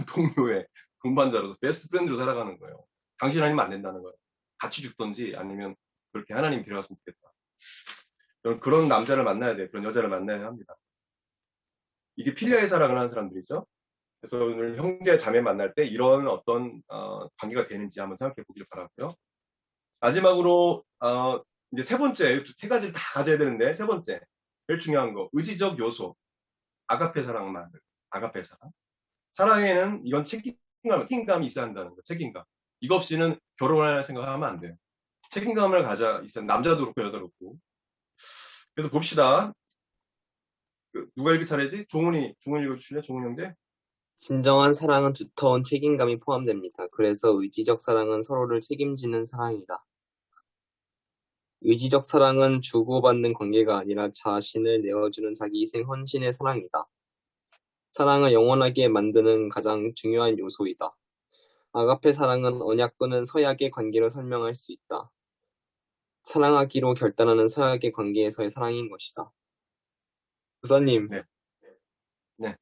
동료의 동반자로서 베스트 프렌드로 살아가는 거예요. 당신 아니면 안 된다는 거예요. 같이 죽던지 아니면 그렇게 하나님이 데려갔으면 좋겠다. 그런 남자를 만나야 돼. 그런 여자를 만나야 합니다. 이게 필리아의 사랑을 하는 사람들이죠. 그래서 오늘 형제 자매 만날 때 이런 어떤 관계가 되는지 한번 생각해 보기를 바라고요. 마지막으로 이제 세 번째, 세 가지를 다 가져야 되는데 세 번째, 제일 중요한 거 의지적 요소, 아가페 사랑만, 아가페 사랑. 사랑에는 이건 책임감이 있어야 한다는 거. 책임감. 이거 없이는 결혼할 생각하면 안 돼요. 책임감을 있어야 남자도 그렇고 여자도 그렇고. 그래서 봅시다. 누가 읽을 차례지? 종훈이 읽어주실래? 종훈 형제? 진정한 사랑은 두터운 책임감이 포함됩니다. 그래서 의지적 사랑은 서로를 책임지는 사랑이다. 의지적 사랑은 주고받는 관계가 아니라 자신을 내어주는 자기 희생 헌신의 사랑이다. 사랑을 영원하게 만드는 가장 중요한 요소이다. 아가페 사랑은 언약 또는 서약의 관계로 설명할 수 있다. 사랑하기로 결단하는 서약의 관계에서의 사랑인 것이다. 부사님, 네.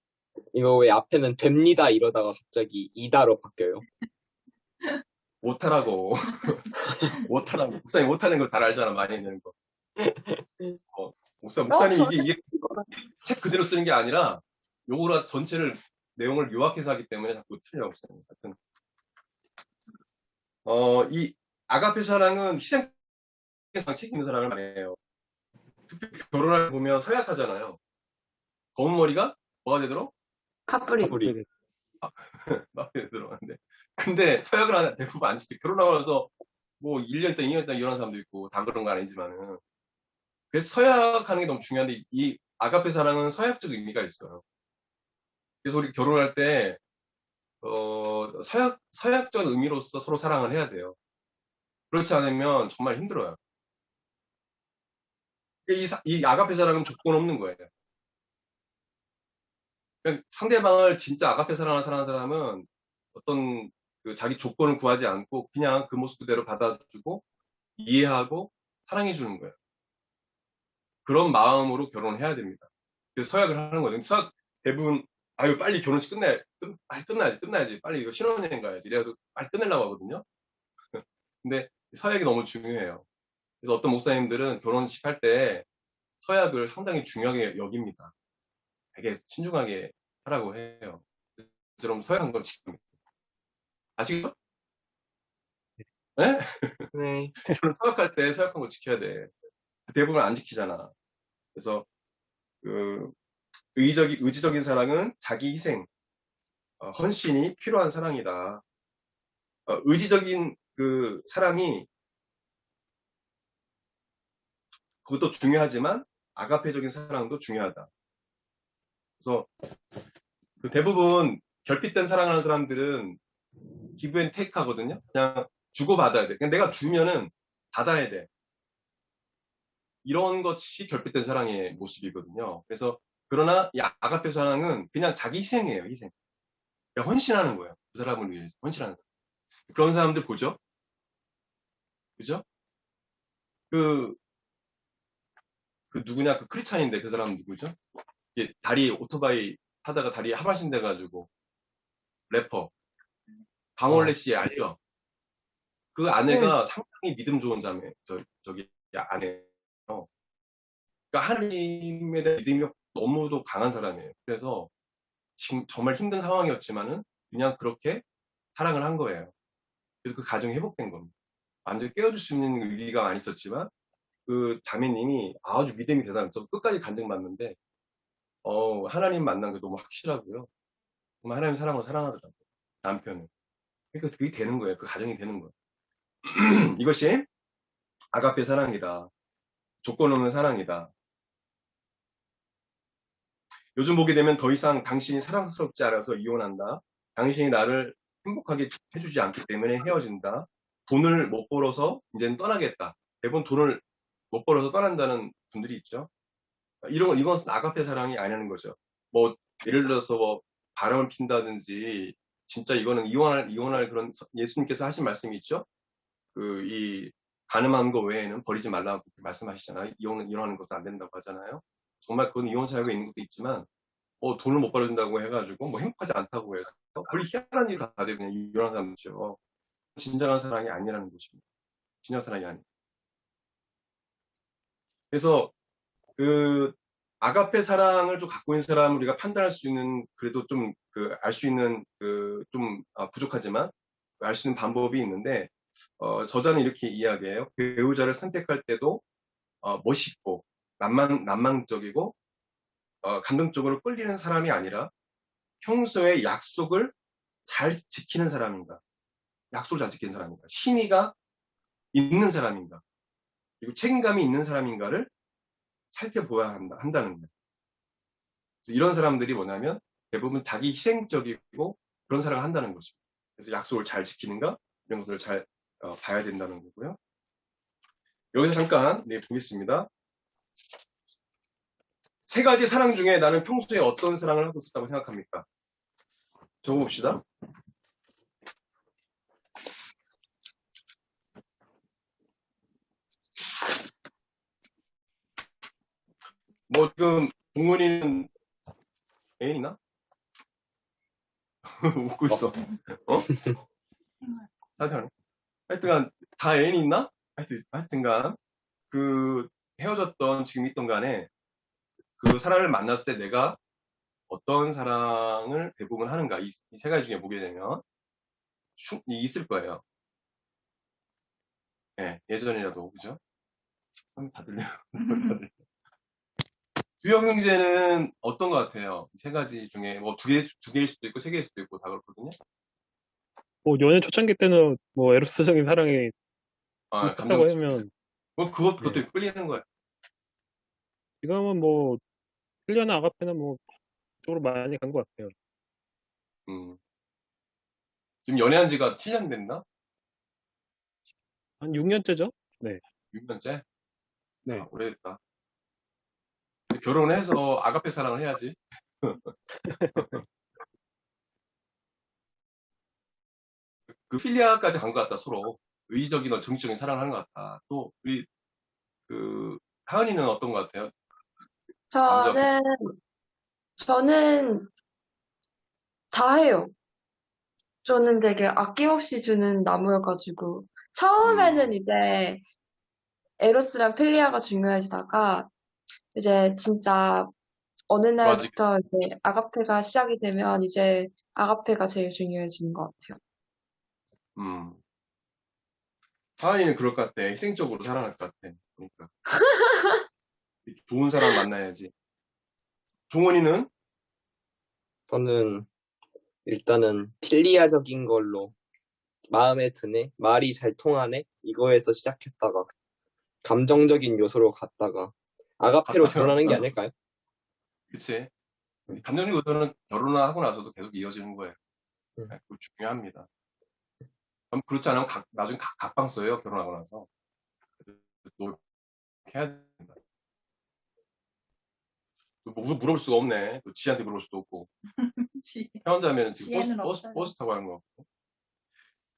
이거 왜 앞에는 됩니다 이러다가 갑자기 이다로 바뀌어요? 못하라고. 못하라고. 목사님 못하는 거 잘 알잖아, 많이 있는 거. 목사님 이게 책 그대로 쓰는 게 아니라 요거라 전체를 내용을 요약해서 하기 때문에 자꾸 틀려, 목사님. 하여튼, 이 아가페 사랑은 희생상 책임있는 사랑을 말해요. 특히 결혼을 보면 서약하잖아요. 검은 머리가 뭐가 되도록? 카프리. 우리 마음에 들어가는데. 근데 서약을 하는 대부분 안 지켜. 결혼하고 나서 뭐 1년 있다, 2년 있다 이런 사람도 있고 다 그런 거 아니지만은. 그래서 서약하는 게 너무 중요한데 이 아가페 사랑은 서약적 의미가 있어요. 그래서 우리 결혼할 때 서약적 의미로서 서로 사랑을 해야 돼요. 그렇지 않으면 정말 힘들어요. 이 아가페 사랑은 조건 없는 거예요. 그러니까 상대방을 진짜 아가페 사랑을 사랑하는 사람은 어떤 자기 조건을 구하지 않고 그냥 그 모습 그대로 받아주고 이해하고 사랑해 주는 거예요. 그런 마음으로 결혼을 해야 됩니다. 그래서 서약을 하는 거예요. 서약 대부분 아유 빨리 결혼식 빨리 끝나야지 빨리 이거 신혼여행 가야지 이래서 빨리 끝내려고 하거든요. 근데 서약이 너무 중요해요. 그래서 어떤 목사님들은 결혼식 할 때 서약을 상당히 중요하게 여깁니다. 되게 신중하게 하라고 해요. 그럼 서약한 건 지킵니다. 아시겠죠? 네? 네. 결혼 서약할 때 서약한 거 지켜야 돼. 대부분 안 지키잖아. 그래서 의지적인 사랑은 자기 희생, 헌신이 필요한 사랑이다. 의지적인 그 사랑이 그것도 중요하지만 아가페적인 사랑도 중요하다. 그래서 대부분 결핍된 사랑하는 사람들은 기브 앤 테이크 하거든요. 그냥 주고받아야 돼. 그냥 내가 주면은 받아야 돼. 이런 것이 결핍된 사랑의 모습이거든요. 그래서 그러나 이 아가페 사랑은 그냥 자기 희생이에요. 희생. 그러니까 헌신하는 거예요. 그 사람을 위해서 헌신하는 거예요. 그런 사람들 보죠? 그죠? 그 누구냐? 그 크리스찬인데 그 사람 누구죠? 다리 오토바이 타다가 다리 하반신 돼가지고 래퍼 강원래 씨 알죠? 그 아내가 상당히 믿음 좋은 자매 저기 아내예요. 그러니까 하나님에 대한 믿음이 너무도 강한 사람이에요. 그래서 지금 정말 힘든 상황이었지만은 그냥 그렇게 사랑을 한 거예요. 그래서 그 가정이 회복된 겁니다. 완전히 깨워줄 수 있는 위기가 많이 있었지만 그 자매님이 아주 믿음이 대단해서 끝까지 간증받는데 하나님 만난 게 너무 확실하고요. 정말 하나님 사랑을 사랑하더라고요. 남편을. 그러니까 그게 되는 거예요. 그 가정이 되는 거예요. 이것이 아가페 사랑이다. 조건 없는 사랑이다. 요즘 보게 되면 더 이상 당신이 사랑스럽지 않아서 이혼한다. 당신이 나를 행복하게 해주지 않기 때문에 헤어진다. 돈을 못 벌어서 이제는 떠나겠다. 대부분 돈을 못 벌어서 떠난다는 분들이 있죠. 이건 아가페 사랑이 아니라는 거죠. 뭐 예를 들어서 뭐 바람을 핀다든지 진짜 이거는 이혼할 그런 예수님께서 하신 말씀이 있죠. 이 가늠한 거 외에는 버리지 말라고 말씀하시잖아요. 이혼하는 것은 안 된다고 하잖아요. 정말 그건 이혼 사유가 있는 것도 있지만 돈을 못 벌어준다고 해가지고 뭐 행복하지 않다고 해서 별로 희한한 일이 다 되고 그냥 이혼한 사람이죠. 진정한 사랑이 아니라는 것입니다. 진정한 사랑이 아니에요. 그래서 아가페 사랑을 좀 갖고 있는 사람을 우리가 판단할 수 있는 그래도 좀 알 수 있는 좀 부족하지만 알 수 있는 방법이 있는데 저자는 이렇게 이야기해요. 배우자를 선택할 때도 멋있고 난망적이고 감동적으로 끌리는 사람이 아니라 평소에 약속을 잘 지키는 사람인가, 약속을 잘 지키는 사람인가, 신의가 있는 사람인가, 그리고 책임감이 있는 사람인가를 살펴보아야 한다는 거예요. 그래서 이런 사람들이 뭐냐면 대부분 자기 희생적이고 그런 사랑을 한다는 거죠. 그래서 약속을 잘 지키는가 이런 것들을 잘 봐야 된다는 거고요. 여기서 잠깐 보겠습니다. 세 가지 사랑 중에 나는 평소에 어떤 사랑을 하고 있었다고 생각합니까? 적어봅시다. 뭐 지금 동문이는 애인 있나? 웃고 있어. 어? 사실 하여튼간 다 애인이 있나? 하여튼간 그 헤어졌던 지금 있던 간에 그 사람을 만났을 때 내가 어떤 사랑을 대부분 하는가 이 세 가지 중에 보게 되면 있을 거예요. 예, 예전이라도 그죠? 다 들려. 주역 형제는 어떤 것 같아요? 이 세 가지 중에 뭐 두 개일 수도 있고 세 개일 수도 있고 다 그렇거든요. 뭐 연애 초창기 때는 뭐 에로스적인 사랑이 좀 아, 컸다고 감정적. 하면 뭐 네. 그것도 끌리는 거예요. 지금은 뭐 1년 아가페는 뭐 쪽으로 많이 간 것 같아요. 음. 지금 연애한 지가 7년 됐나? 한 6년째죠? 네. 6년째? 네. 아, 오래됐다. 결혼해서 아가페 사랑을 해야지. 그 필리아까지 간 것 같다, 서로. 의지적인, 정치적인 사랑을 하는 것 같다. 또, 우리, 하은이는 어떤 것 같아요? 남자, 저는, 저는 다 해요. 저는 되게 아낌없이 주는 나무여가지고. 처음에는 이제 에로스랑 필리아가 중요해지다가, 이제 진짜 어느 좋아지게. 날부터 이제 아가페가 시작이 되면 이제 아가페가 제일 중요해지는 것 같아요. 음. 하은이는 그럴 것 같아. 희생적으로 살아날 것 같아. 그러니까. 좋은 사람 만나야지. 종원이는? 저는 일단은 필리아적인 걸로 마음에 드네, 말이 잘 통하네, 이거에서 시작했다가 감정적인 요소로 갔다가 아가페로 갔다가, 결혼하는 게 아닐까요? 그치. 감정적 요소는 결혼을 하고 나서도 계속 이어지는 거예요. 음. 그거 중요합니다. 그럼 그렇지 않으면 나중에 각방 써요, 결혼하고 나서. 노력해야 된다. 뭐 물어볼 수가 없네. 또 지한테 물어볼 수도 없고. 회원자면 지금 지혜는 없어요. 버스 타고 하는 거.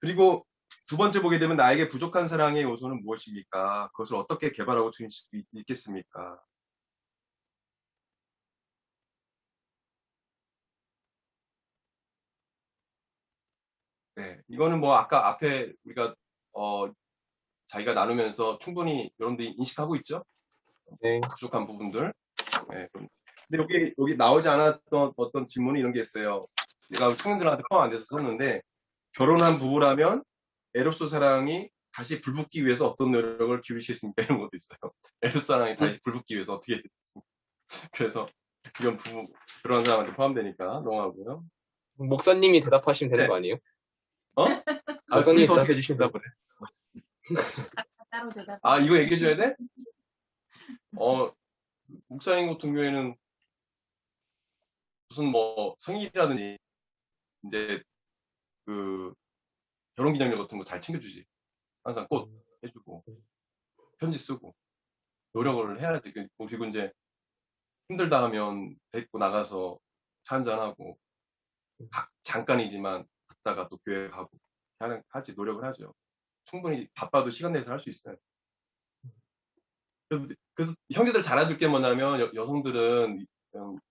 그리고 두 번째 보게 되면 나에게 부족한 사랑의 요소는 무엇입니까? 그것을 어떻게 개발하고 증식할 수 있겠습니까? 네, 이거는 뭐 아까 앞에 우리가 자기가 나누면서 충분히 여러분들이 인식하고 있죠? 네. 부족한 부분들. 네, 근데 여기 나오지 않았던 어떤 질문이 이런 게 있어요. 내가 청년들한테 포함 안 돼서 썼는데 결혼한 부부라면 에로스 사랑이 다시 불붙기 위해서 어떤 노력을 기울이시겠습니까? 이런 것도 있어요. 에로스 사랑이 다시 불붙기 위해서 어떻게 해야겠습니까? 그래서 이건 그런 사람한테 포함되니까 넘어가고요. 목사님이 대답하시면 되는 네. 거 아니에요? 어? 목사님이 둘이서 어떻게 대답해 주시면 돼요. 대답을 해? 따로 대답. 이거 얘기해줘야 돼? 목사님 같은 경우에는 무슨 뭐 생일이라든지 이제 그 결혼기념일 같은 거 잘 챙겨주지. 항상 꽃 해주고 편지 쓰고 노력을 해야지. 그리고 이제 힘들다 하면 데리고 나가서 차 한잔하고 잠깐이지만 갔다가 또 교회 가고 하지 노력을 하죠. 충분히 바빠도 시간 내서 할 수 있어요. 그래서 형제들 잘해줄 게 뭐냐면 여성들은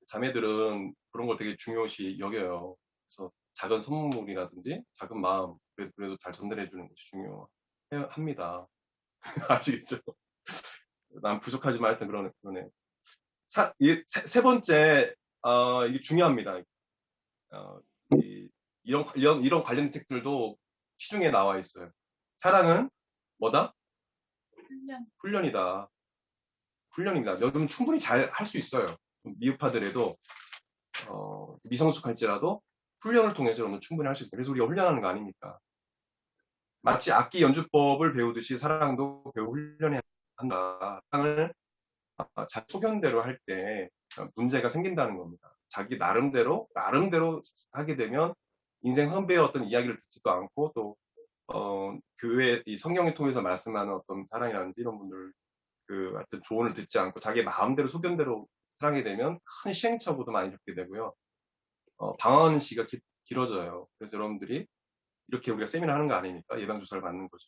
자매들은 그런 걸 되게 중요시 여겨요. 그래서 작은 선물이라든지 작은 마음 그래도 잘 전달해 주는 것이 중요합니다. 아시겠죠? 난 부족하지만 하여튼 그러네. 세 번째 이게 중요합니다. 이런 관련 책들도 시중에 나와 있어요. 사랑은 뭐다? 훈련이다. 훈련입니다. 여러분 충분히 잘 할 수 있어요. 미흡하더라도 미성숙할지라도 훈련을 통해서 여러분 충분히 할 수 있어요. 그래서 우리가 훈련하는 거 아닙니까? 마치 악기 연주법을 배우듯이 사랑도 배우 훈련해야 한다. 사랑을 소견대로 할 때 문제가 생긴다는 겁니다. 자기 나름대로 하게 되면 인생 선배의 어떤 이야기를 듣지도 않고 또 교회 이 성경을 통해서 말씀하는 어떤 사랑이라든지 이런 분들 하여튼 조언을 듣지 않고 자기 마음대로 소견대로 사랑하게 되면 큰 시행착오도 많이 겪게 되고요. 방황하는 시기가 길어져요. 그래서 여러분들이 이렇게 우리가 세미나 하는 거 아니니까 예방주사를 맞는 거죠.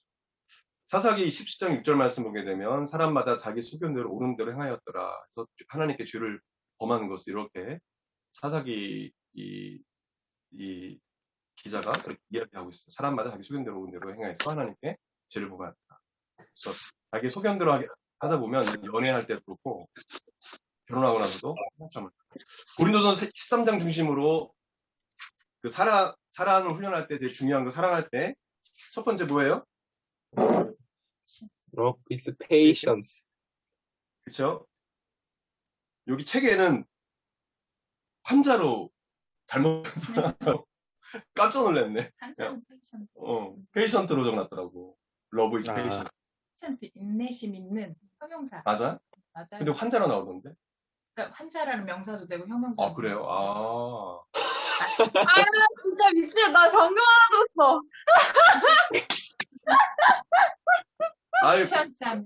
사사기 17장 6절 말씀 보게 되면 사람마다 자기 소견대로 옳은 대로 행하였더라. 그래서 하나님께 죄를 범하는 것을 이렇게 사사기 이 기자가 그렇게 이야기하고 있어요. 사람마다 자기 소견대로 행해서 하나님께 죄를 범하였다. 그래서 자기 소견대로 하다 보면 연애할 때도 그렇고 결혼하고 나서도 고린도전 13장 중심으로 그 사랑을 훈련할 때 되게 중요한 거 사랑할 때 첫 번째 뭐예요? Love is patience. 그렇죠? 여기 책에는 한자로 잘못 깜짝 놀랐네. 한자는 페이션트. 페이션트로 적어놨더라고. 러브 이즈 아. 페이션트. 페이션트 인내심 있는 형용사. 맞아? 맞아요. 근데 한자로 나오던데? 그러니까 환자라는 명사도 되고 형용사. 아, 그래요? 아, 진짜 미치겠다. 나 방금 알아들었어. 아니, 페이션트 하면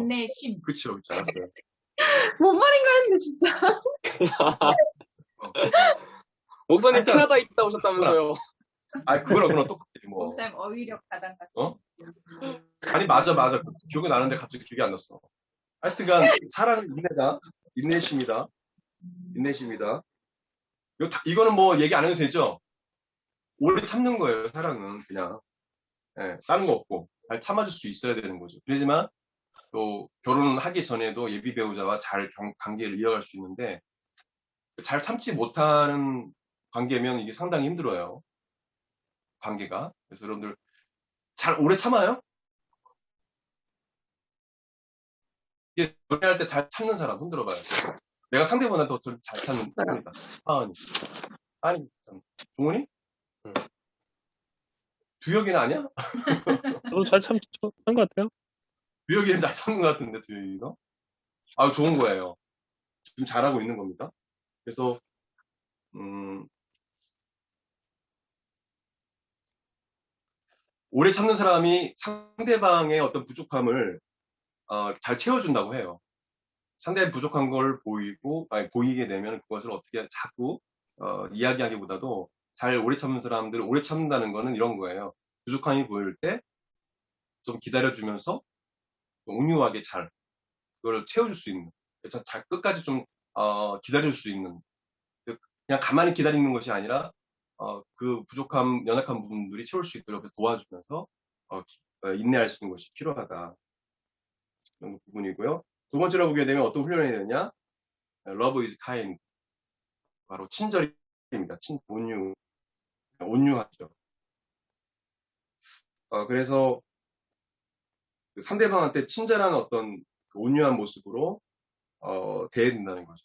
인내심. 그쵸, 알았어요. 뭔 말인가 했는데, 진짜. 목사님 하여튼- 캐나다 있다 오셨다면서요. 그거랑 똑같지, 뭐. 목사님 어휘력 가장 같습니다. 어? 아니, 맞아. 기억이 나는데 갑자기 기억이 안 났어. 하여튼간, 사랑은 인내다. 인내심이다. 이거는 뭐 얘기 안 해도 되죠? 오래 참는 거예요, 사랑은. 그냥. 예, 다른 거 없고. 잘 참아줄 수 있어야 되는 거죠. 그렇지만, 또, 결혼을 하기 전에도 예비 배우자와 잘 관계를 이어갈 수 있는데, 잘 참지 못하는 관계면 이게 상당히 힘들어요. 관계가. 그래서 여러분들, 잘 오래 참아요? 이게 연애할 때 잘 참는 사람 손 들어봐요. 내가 상대보다 더 잘 참는 편이다. 아니, 참. 종훈이? 응. 두혁이는 아니야? 저도 잘 참죠. 한것 같아요. 두혁이는 잘 참는 것 같은데, 두혁이가? 좋은 거예요. 지금 잘하고 있는 겁니다. 그래서, 오래 참는 사람이 상대방의 어떤 부족함을 잘 채워준다고 해요. 상대의 부족한 걸 보이게 되면 그것을 어떻게 자꾸 이야기하기보다도 잘 오래 참는 사람들을 오래 참는다는 거는 이런 거예요. 부족함이 보일 때 좀 기다려주면서 온유하게 잘 그걸 채워줄 수 있는, 잘 끝까지 좀 기다려줄 수 있는, 그냥 가만히 기다리는 것이 아니라 그 부족함, 연약한 부분들이 채울 수 있도록 도와주면서 인내할 수 있는 것이 필요하다. 그런 부분이고요. 두 번째로 보게 되면 어떤 훈련이 되느냐? Love is kind. 바로 친절입니다. 온유하죠. 그래서 그 상대방한테 친절한 어떤 그 온유한 모습으로 대해야 된다는 거죠.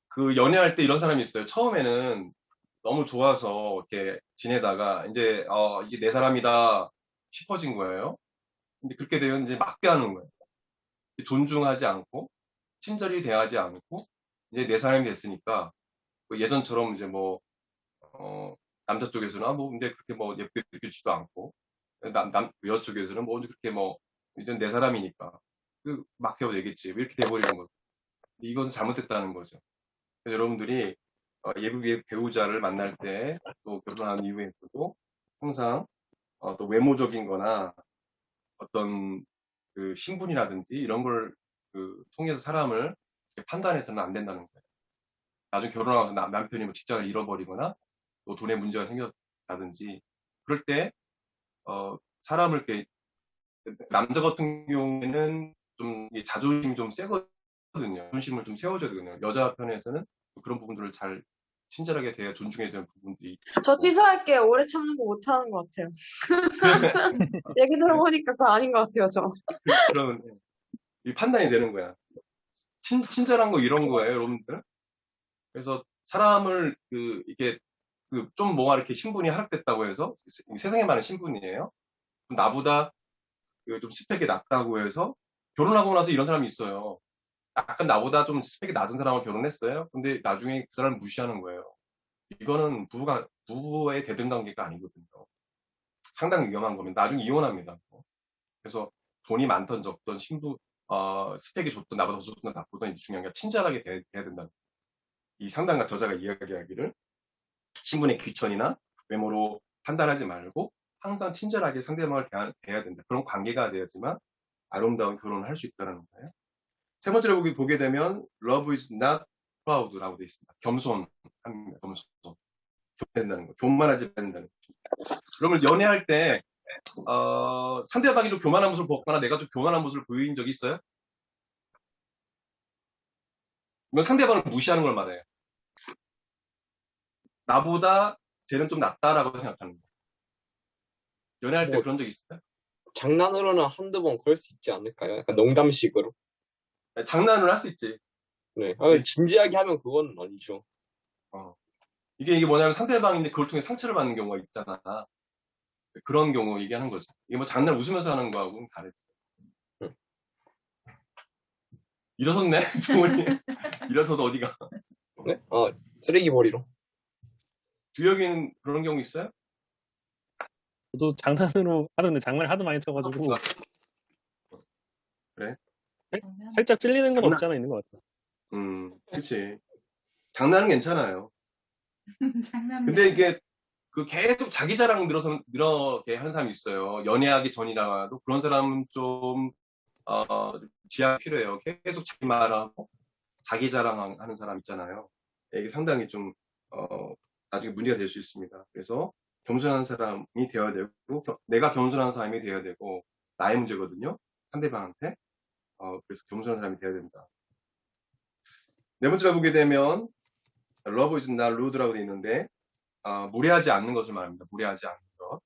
그 연애할 때 이런 사람이 있어요. 처음에는 너무 좋아서 이렇게 지내다가 이제 이게 내 사람이다 싶어진 거예요. 근데 그렇게 되면 이제 막대하는 거예요. 존중하지 않고 친절히 대하지 않고 이제 내 사람이 됐으니까 예전처럼 이제 뭐 남자 쪽에서는 근데 그렇게 뭐 예쁘게 느끼지도 않고 여자 쪽에서는 뭐 그렇게 뭐 이제 내 사람이니까 막 해도 되겠지 이렇게 돼버리는 거죠. 이것은 잘못됐다는 거죠. 그래서 여러분들이 예비 배우자를 만날 때 또 결혼한 이후에도 항상 또 외모적인 거나 어떤 그 신분이라든지 이런 걸 통해서 사람을 판단해서는 안 된다는 거예요. 나중에 결혼하고서 남편이 뭐 직장을 잃어버리거나 또 돈에 문제가 생겼다든지 그럴 때 사람을 이렇게 남자 같은 경우에는 좀 자존심이 좀 세거든요. 자존심을 좀 세워줘야 되거든요. 여자 편에서는 그런 부분들을 잘 친절하게 대해 존중해야 되는 부분들이. 저 취소할게요. 오래 참는 거 못하는 것 같아요. 얘기 들어보니까 그거 아닌 것 같아요, 저. 그런 이 판단이 되는 거야. 친절한 거 이런 거예요, 여러분들. 그래서 사람을 이게 좀 뭐가 이렇게 신분이 하락됐다고 해서 세상에 많은 신분이에요. 나보다 좀 스펙이 낮다고 해서 결혼하고 나서 이런 사람이 있어요. 약간 나보다 좀 스펙이 낮은 사람을 결혼했어요. 근데 나중에 그 사람을 무시하는 거예요. 이거는 부부의 대등관계가 아니거든요. 상당히 위험한 겁니다. 나중에 이혼합니다. 그래서 돈이 많던 적던 스펙이 좋든 나보다 더 좋든 나쁘든 중요한 게 친절하게 대해야 된다. 이 상당한 저자가 이야기하기를 신분의 귀천이나 외모로 판단하지 말고 항상 친절하게 상대방을 대해야 된다. 그런 관계가 되어야지만 아름다운 결혼을 할 수 있다는 거예요. 세 번째로 보게 되면 Love is not proud라고 되어 있습니다. 겸손합니다. 된다는 거. 교만하지 않는다는 거. 그러면 연애할 때 상대방이 좀 교만한 모습을 보거나 내가 좀 교만한 모습을 보인 적이 있어요? 이건 상대방을 무시하는 걸 말해요. 나보다 쟤는 좀 낫다라고 생각하는 거예요. 연애할 때 뭐, 그런 적 있어요? 장난으로는 한두 번 그럴 수 있지 않을까요? 약간 농담식으로. 장난을 할 수 있지. 네. 네. 진지하게 하면 그건 아니죠. 이게 뭐냐면 상대방인데 그걸 통해 상처를 받는 경우가 있잖아. 그런 경우 얘기하는 거죠. 이게 뭐 장난 웃으면서 하는 거하고는 다르지. 응. 일어섰네? 부모님. 일어서도 어디가. 네? 쓰레기 버리러. 주혁이는 그런 경우 있어요? 저도 장난으로 하는데 장난을 하도 많이 쳐가지고 그래? 살짝 찔리는 건 장난- 없지 않아 있는 것 같아요. 그치. 장난은 괜찮아요. 장난. 근데 이게 계속 자기 자랑 늘어게 하는 사람이 있어요. 연애하기 전이라도 그런 사람은 좀 지향이 필요해요. 계속 자기 말하고 자기 자랑하는 사람 있잖아요. 이게 상당히 좀 나중에 문제가 될 수 있습니다. 그래서 겸손한 사람이 되어야 되고 내가 겸손한 사람이 되어야 되고 나의 문제거든요. 상대방한테. 그래서 겸손한 사람이 되어야 된다. 네 번째로 보게 되면 love is not rude라고 되어 있는데 무례하지 않는 것을 말합니다. 무례하지 않는 것.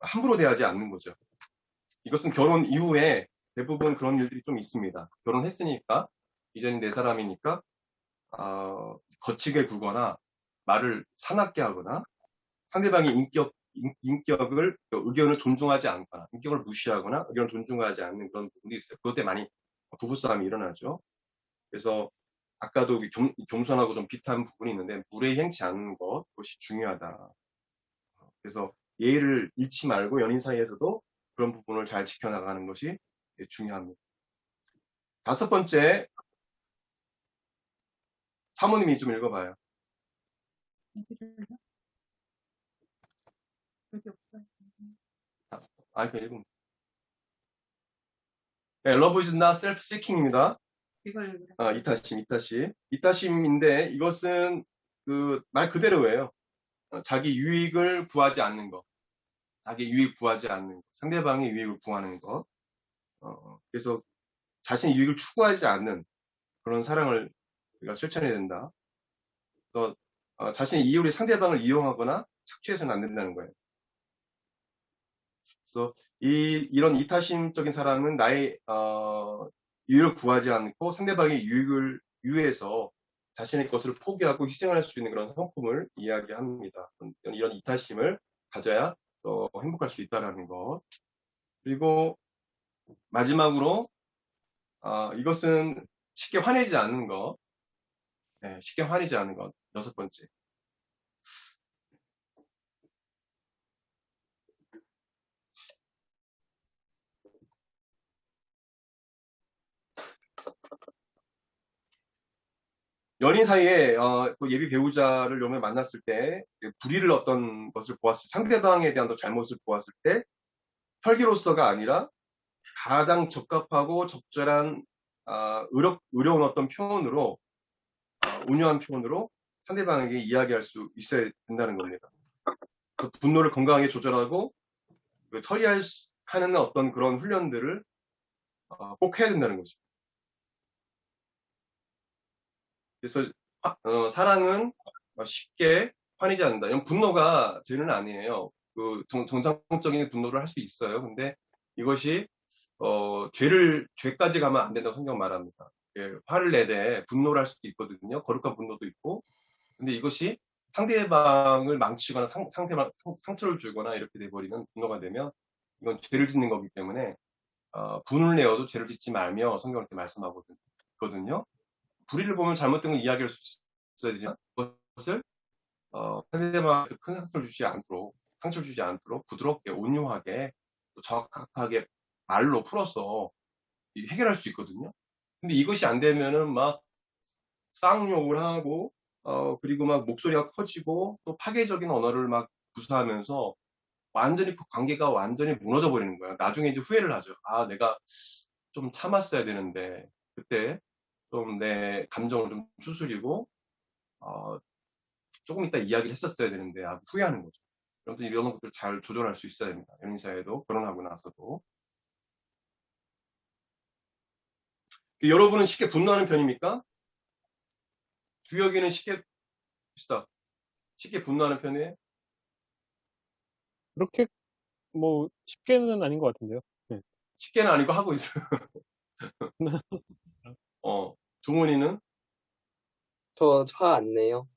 함부로 대하지 않는 거죠. 이것은 결혼 이후에 대부분 그런 일들이 좀 있습니다. 결혼했으니까 이제는 내 사람이니까 거칠게 굴거나 말을 사납게 하거나 상대방의 인격을 의견을 존중하지 않거나 인격을 무시하거나 의견을 존중하지 않는 그런 부분이 있어요. 그것 때문에 많이 부부싸움이 일어나죠. 그래서 아까도 겸손하고 좀 비슷한 부분이 있는데 무례히 행치 않는 것 그것이 중요하다. 그래서 예의를 잃지 말고 연인 사이에서도 그런 부분을 잘 지켜나가는 것이 중요합니다. 다섯 번째, 사모님이 좀 읽어봐요. 여기 없어요. 그냥 읽으면. 네, Love is not self-seeking입니다. 이걸 읽으라. 이타심인데 이것은 말 그대로예요. 자기 유익을 구하지 않는 것. 자기 유익 구하지 않는 것. 상대방의 유익을 구하는 것. 그래서 자신의 유익을 추구하지 않는 그런 사랑을 우리가 실천해야 된다. 또 자신의 이유로 상대방을 이용하거나 착취해서는 안 된다는 거예요. 그래서 이런 이타심적인 사랑은 나의 유익을 구하지 않고 상대방의 유익을 위해서 자신의 것을 포기하고 희생할 수 있는 그런 성품을 이야기합니다. 이런 이타심을 가져야 더 행복할 수 있다는 것. 그리고 마지막으로 이것은 쉽게 화내지 않는 것. 네, 쉽게 화내지 않는 것. 여섯 번째. 연인 사이에 또 예비 배우자를 연애 만났을 때 불의를 어떤 것을 보았을 때 상대방에 대한 또 잘못을 보았을 때 혈기로서가 아니라 가장 적합하고 적절한 의로운 어떤 표현으로 온유한 표현으로 상대방에게 이야기할 수 있어야 된다는 겁니다. 그 분노를 건강하게 조절하고 처리하는 어떤 그런 훈련들을 꼭 해야 된다는 거죠. 그래서 사랑은 쉽게 화내지 않는다. 이런 분노가 죄는 아니에요. 정상적인 분노를 할 수 있어요. 근데 이것이 죄까지 가면 안 된다고 성경 말합니다. 화를 내되 분노를 할 수도 있거든요. 거룩한 분노도 있고. 근데 이것이 상대방을 망치거나 상대방 상처를 주거나 이렇게 돼버리는 분노가 되면 이건 죄를 짓는 거기 때문에 분을 내어도 죄를 짓지 말며 성경은 이렇게 말씀하거든요. 불의를 보면 잘못된 걸 이야기할 수 있어야 되지만 그것을 상대방한테 큰 상처를 주지 않도록 부드럽게 온유하게 또 정확하게 말로 풀어서 해결할 수 있거든요. 근데 이것이 안 되면은 막 쌍욕을 하고 그리고 막 목소리가 커지고 또 파괴적인 언어를 막 구사하면서 완전히 그 관계가 완전히 무너져 버리는 거야. 나중에 이제 후회를 하죠. 내가 좀 참았어야 되는데 그때 좀 내 감정을 좀 추스리고 조금 이따 이야기를 했었어야 되는데 후회하는 거죠. 여러분들 이런 것들 잘 조절할 수 있어야 됩니다. 연인 사이에도 결혼하고 나서도. 여러분은 쉽게 분노하는 편입니까? 주혁이는 쉽게 분노하는 편이에요? 그렇게 뭐 쉽게는 아닌 것 같은데요. 네. 쉽게는 아니고 하고 있어요. 종훈이는? 저 화 안 내요.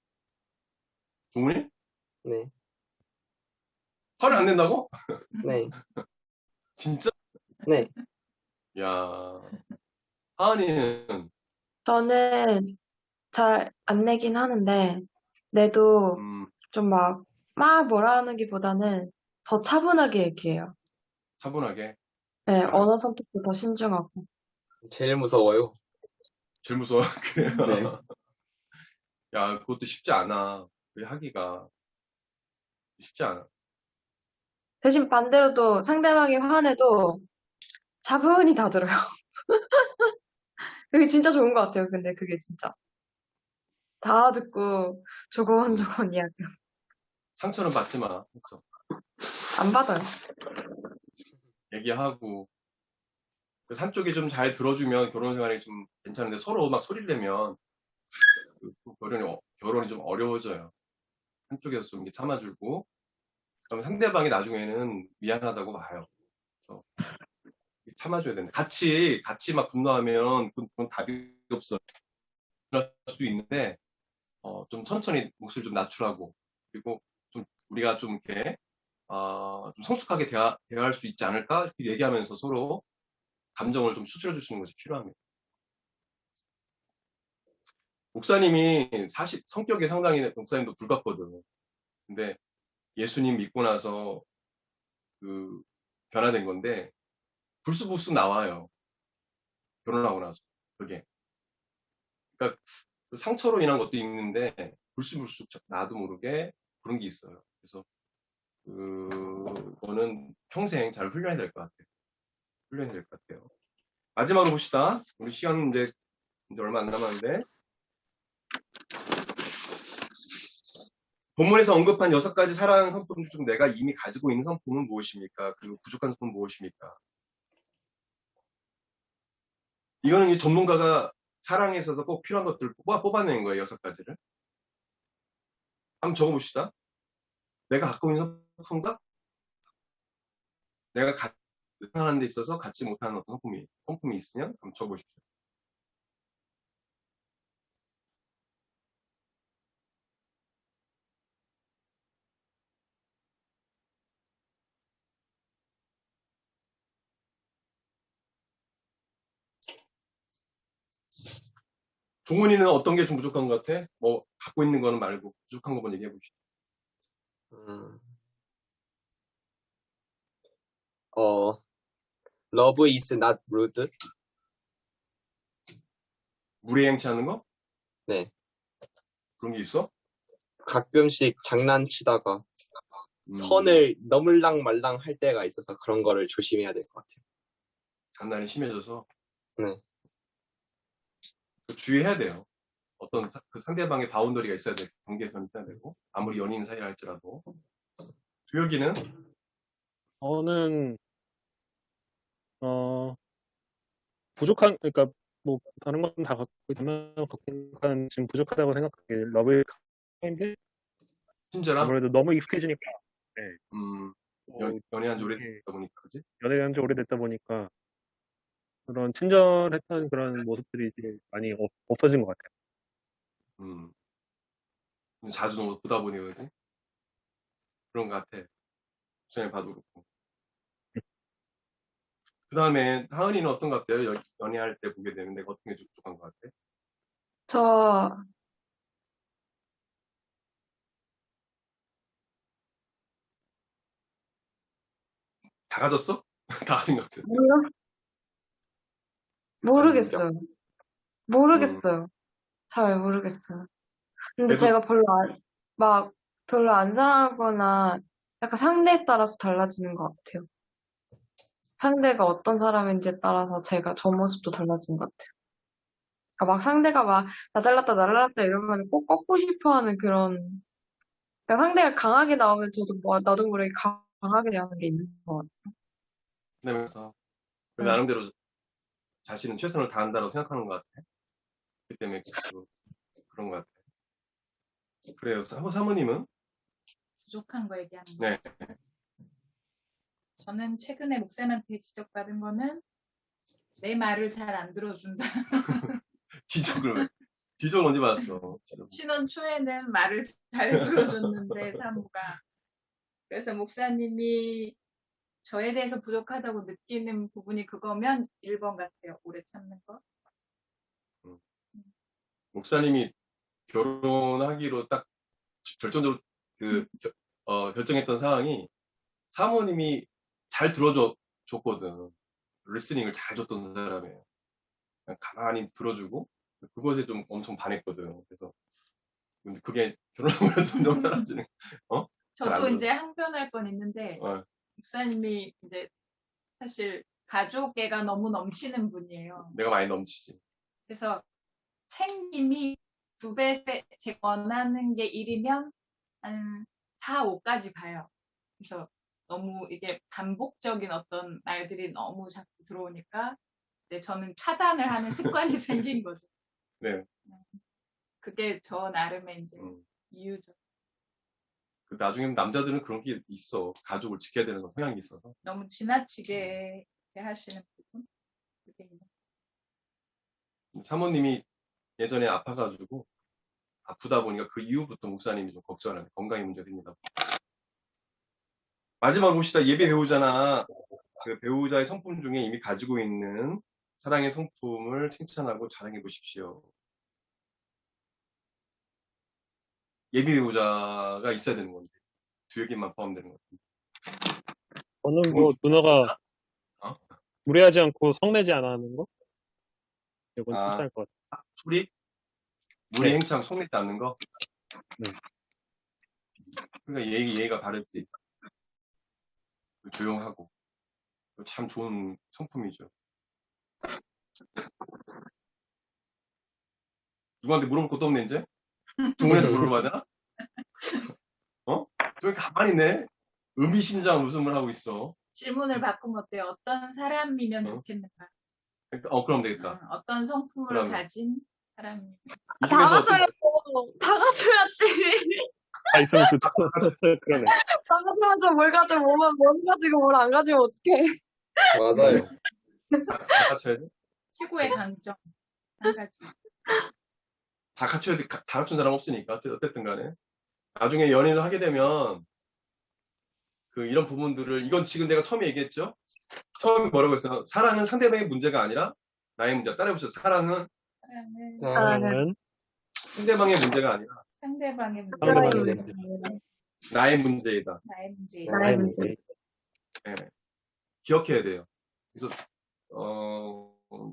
종훈이? 네, 화를 안 낸다고? 네, 진짜? 네. 야, 하은이는, 저는 잘 안 내긴 하는데, 내도 좀 막 뭐라 하는 기보다는 더 차분하게 얘기해요. 차분하게. 네, 아, 언어 선택도 더 신중하고. 제일 무서워요. 제일 무서워. 네. 야, 그것도 쉽지 않아. 하기가 쉽지 않아. 대신 반대로 또 상대방이 화내도 차분히 다 들어요. 그게 진짜 좋은 것 같아요. 근데 그게 진짜. 다 듣고 조곤조곤 이야기. 상처는 받지 마. 상처. 안 받아요. 얘기하고. 그래서 한쪽이 좀 잘 들어주면 결혼 생활이 좀 괜찮은데 서로 막 소리를 내면 결혼이 좀 어려워져요. 한쪽에서 좀 이렇게 참아주고. 그럼 상대방이 나중에는 미안하다고 봐요. 그래서 참아줘야 되는데. 같이 막 분노하면 그건 답이 없어. 그럴 수도 있는데, 좀 천천히 목소리 좀 낮추라고. 그리고 좀 우리가 좀 이렇게, 좀 성숙하게 대화할 수 있지 않을까? 이렇게 얘기하면서 서로 감정을 좀 수술해 주시는 것이 필요합니다. 목사님이 사실 성격이 상당히 목사님도 불같거든요. 근데 예수님 믿고 나서 변화된 건데, 불쑥불쑥 나와요. 결혼하고 나서. 그게. 그러니까 상처로 인한 것도 있는데, 불쑥불쑥 나도 모르게 그런 게 있어요. 그래서, 그거는 평생 잘 훈련해야 될 것 같아요. 훈련해야 될 것 같아요. 마지막으로 봅시다. 우리 시간 이제 얼마 안 남았는데. 본문에서 언급한 6가지 사랑 성품 중 내가 이미 가지고 있는 성품은 무엇입니까? 그리고 부족한 성품은 무엇입니까? 이거는 이 전문가가 사랑에 있어서 꼭 필요한 것들을 뽑아낸 거예요. 6가지를. 한번 적어봅시다. 내가 갖고 있는 성품과 내가 사랑하는 데 있어서 갖지 못하는 어떤 성품이 있으면 한번 적어보십시오. 종훈이는 어떤 게 좀 부족한 것 같아? 뭐 갖고 있는 거는 말고 부족한 것만 얘기해 봅시다. Love is not rude. 무례행치하는 거? 네. 그런 게 있어? 가끔씩 장난치다가 선을 넘을랑 말랑 할 때가 있어서 그런 거를 조심해야 될 것 같아요. 장난이 심해져서. 네. 주의해야 돼요. 어떤 그 상대방의 바운더리가 있어야 되고 경계선이 있어야 되고 아무리 연인 사이라 할지라도. 주혁이는 저는 부족한 그러니까 뭐 다른 건 다 갖고 있지만 갖고 있는 건 지금 부족하다고 생각하기에 러브의 카인데 친절함. 아무래도 너무 익숙해지니까 연애한 지 오래됐다 보니까 그지? 연애한 지 오래됐다 보니까 그런 친절했던 그런 모습들이 이제 많이 없어진 것 같아요. 자주 너무 보다 보니 그지? 그런 것 같아. 전에 봐도 그렇고. 그 다음에 하은이는 어떤 것 같아요? 연애할 때 보게 되면 내가 어떤 게 부족한 것 같아? 저, 다 가졌어? 다 가진 것 같아. 모르겠어요. 모르겠어요. 잘 모르겠어요. 근데 그래도- 제가 별로 안 사랑하거나 약간 상대에 따라서 달라지는 것 같아요. 상대가 어떤 사람인지에 따라서 저 모습도 달라지는 것 같아요. 그러니까 막 상대가 나 잘랐다 이러면 꼭 꺾고 싶어 하는 그런 그러니까 상대가 강하게 나오면 저도 뭐 나도 모르게 강하게 대하는 게 있는 것 같아요. 그러면서 응. 나름대로 자신은 최선을 다한다고 생각하는 것 같아. 그렇기 때문에 그런 것 같아. 그래요. 사모님은? 부족한 거 얘기하는 거. 네. 저는 최근에 목사님한테 지적받은 거는 내 말을 잘 안 들어준다. 지적을 언제 받았어? 신혼 초에는 말을 잘 들어줬는데 사모가. 그래서 목사님이 저에 대해서 부족하다고 느끼는 부분이 그거면 1번 같아요. 오래 참는 거. 목사님이 결혼하기로 딱 결정적으로 결정했던 상황이 사모님이 잘 들어줬거든. 리스닝을 잘 줬던 사람이에요. 그냥 가만히 들어주고 그것에 좀 엄청 반했거든. 그래서 근데 그게 결혼하고 점점 사라지는. 잘안 저도 들어줘. 이제 항변할 건 있는데 목사님이 이제 사실 가족애가 너무 넘치는 분이에요. 내가 많이 넘치지. 그래서 챙김이 2배, 제가 원하는 게 1이면 한 4, 5까지 가요. 그래서 너무 이게 반복적인 어떤 말들이 너무 자꾸 들어오니까 이제 저는 차단을 하는 습관이 생긴 거죠. 네. 그게 저 나름의 이제 이유죠. 나중에 남자들은 그런 게 있어. 가족을 지켜야 되는 성향이 있어서. 너무 지나치게 하시는 부분. 그게 있는. 사모님이 예전에 아파가지고 아프다 보니까 그 이후부터 목사님이 좀 걱정을 하네. 건강에 문제가 생긴다. 마지막으로 봅시다. 예배 배우자나 그 배우자의 성품 중에 이미 가지고 있는 사랑의 성품을 칭찬하고 자랑해 보십시오. 예비 배우자가 있어야 되는 건데 두 얘기만 포함되는 것 같은데. 저는 뭐 누나가 어? 무례하지 않고 성내지 않아 하는 거? 이건 아. 칭찬할 것 같아요. 소리? 무리 네. 행창 속내지 않는 거? 네. 그러니까 예의가 바르지. 조용하고. 참 좋은 성품이죠. 누구한테 물어볼 것도 없네, 이제? 동훈이한테 물어봐야 되나? 저기 가만히 있네? 의미심장한 웃음을 하고 있어. 질문을 바꾸면 어때요? 어떤 사람이면 어? 좋겠는가? 그럼 되겠다. 어떤 성품을 그러면. 가진 사람이. 이 다 중에서 가져요. 다 가져야지. 다 있으면 좋죠. 그러네. 다 가져야지. 뭘 가지고 뭘 가지고 뭘 안 가지고 어떡해. 맞아요. 다 갖춰야 돼? 최고의 강점. 한 가지. 다 갖춰야 돼. 다 갖춘 사람 없으니까. 어쨌든 간에. 나중에 연인을 하게 되면, 이런 부분들을, 이건 지금 내가 처음에 얘기했죠? 처음에 뭐라고 했어요? 사랑은 상대방의 문제가 아니라 나의 문제야. 따라해보세요. 사랑은 사랑은 상대방의 문제가 아니라 상대방의 문제. 상대방의 문제. 나의 문제이다. 나의 문제. 나의 문제. 네. 기억해야 돼요. 그래서,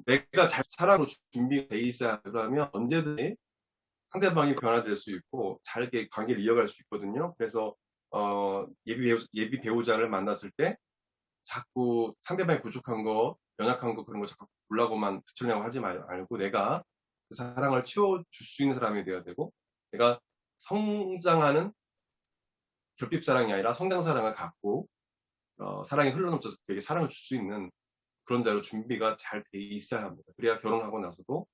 내가 잘 사랑으로 준비돼 있어야 하면 언제든지 상대방이 변화될 수 있고 잘 관계를 이어갈 수 있거든요. 그래서 예비 배우자를 만났을 때 자꾸 상대방이 부족한 거, 연약한 거 그런 거 자꾸 보려고만 드러내고 하지 말고 내가 그 사랑을 채워줄 수 있는 사람이 되어야 되고 내가 성장하는 결핍 사랑이 아니라 성장 사랑을 갖고 사랑이 흘러넘쳐서 되게 사랑을 줄 수 있는 그런 자로 준비가 잘 돼 있어야 합니다. 그래야 결혼하고 나서도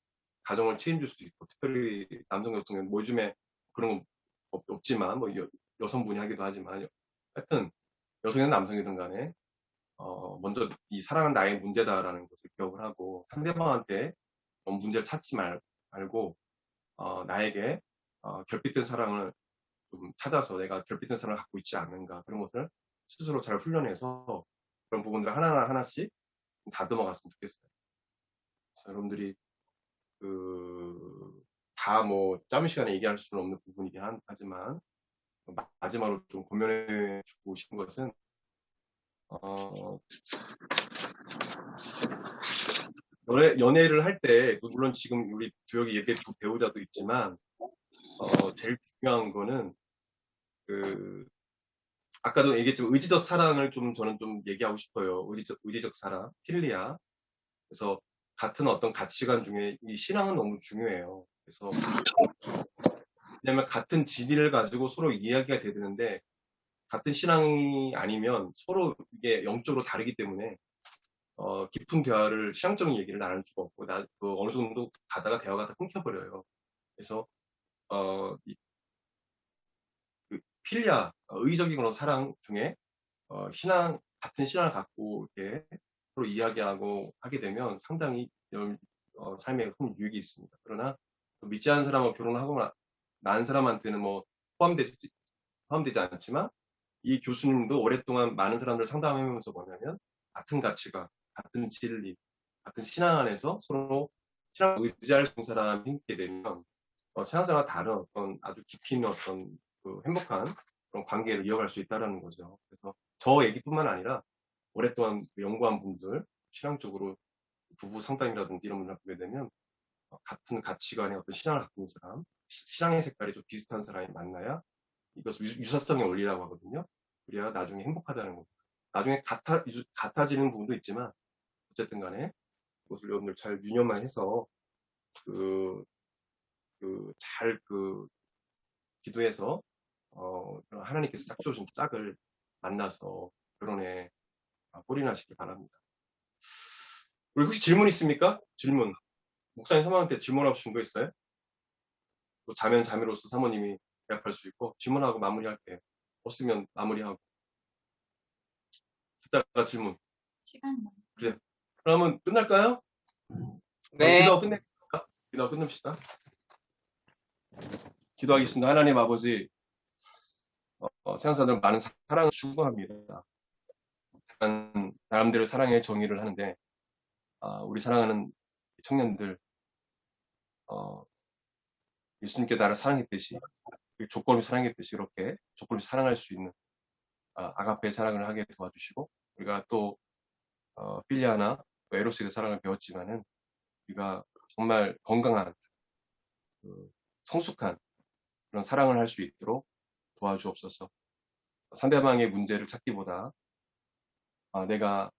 가정을 책임질 수 있고 특별히 남성 같은 경우는 뭐 요즘에 그런 건 없지만 뭐 여성분이 하기도 하지만 하여튼 여성이든 남성이든 간에 먼저 이 사랑은 나의 문제다라는 것을 기억을 하고 상대방한테 문제를 찾지 말고 나에게 결핍된 사랑을 좀 찾아서 내가 결핍된 사랑을 갖고 있지 않는가 그런 것을 스스로 잘 훈련해서 그런 부분들을 하나씩 다듬어 갔으면 좋겠어요. 그래서 여러분들이 다 뭐 짧은 시간에 얘기할 수는 없는 부분이긴 하지만 마지막으로 좀 고민해 주고 싶은 것은 연애를 할 때 물론 지금 우리 여기 예배 두 배우자도 있지만 제일 중요한 거는 아까도 얘기했지만 의지적 사랑을 저는 좀 얘기하고 싶어요. 의지적 사랑, 필리아. 그래서 같은 어떤 가치관 중에 이 신앙은 너무 중요해요. 그래서 왜냐면 같은 진리를 가지고 서로 이야기가 돼야 되는데 같은 신앙이 아니면 서로 이게 영적으로 다르기 때문에 깊은 대화를 신앙적인 얘기를 나눌 수가 없고 어느 정도 가다가 대화가 다 끊겨버려요. 그래서 그 필리아 의적인 그런 사랑 중에 같은 신앙을 갖고 이렇게 서로 이야기하고 하게 되면 상당히 삶에 큰 유익이 있습니다. 그러나 믿지 않은 사람하고 결혼하고 난 사람한테는 뭐 포함되지 않지만 이 교수님도 오랫동안 많은 사람들 상담하면서 뭐냐면 같은 가치가, 같은 진리, 같은 신앙 안에서 서로 신앙을 의지할 수 있는 사람이 있게 되면 신앙생활과 다른 어떤 아주 깊이 있는 어떤 그 행복한 그런 관계를 이어갈 수 있다는 거죠. 그래서 저 얘기뿐만 아니라 오랫동안 연구한 분들, 신앙적으로 부부 상담이라든지 이런 분들 보게 되면 같은 가치관의 어떤 신앙을 갖고 있는 사람, 신앙의 색깔이 좀 비슷한 사람이 만나야 이것을 유사성의 원리라고 하거든요. 그래야 나중에 행복하다는 거. 나중에 같아지는 부분도 있지만 어쨌든 간에 그것을 여러분들 잘 유념만 해서 잘 기도해서 하나님께서 짝 주신 짝을 만나서 결혼에 골인하시기 바랍니다. 우리 혹시 질문 있습니까? 질문. 목사님 사모한테 질문하고 싶은 거 있어요? 또 자매로서 사모님이 대답할 수 있고 질문하고 마무리할게요. 없으면 마무리하고. 듣다가 질문. 시간 그래. 그러면 끝날까요? 네. 기도하고 끝냅시다. 기도하고 끝냅시다. 기도하겠습니다. 하나님 아버지, 세상사들 많은 사랑을 추구합니다. 나름대로 사랑의 정의를 하는데, 우리 사랑하는 청년들, 예수님께 나를 사랑했듯이, 조건 없이 사랑했듯이 이렇게 조건 없이 사랑할 수 있는 아가페의 사랑을 하게 도와주시고, 우리가 또 필리아나 에로스의 사랑을 배웠지만은 우리가 정말 건강한 성숙한 그런 사랑을 할 수 있도록 도와주옵소서. 상대방의 문제를 찾기보다 내가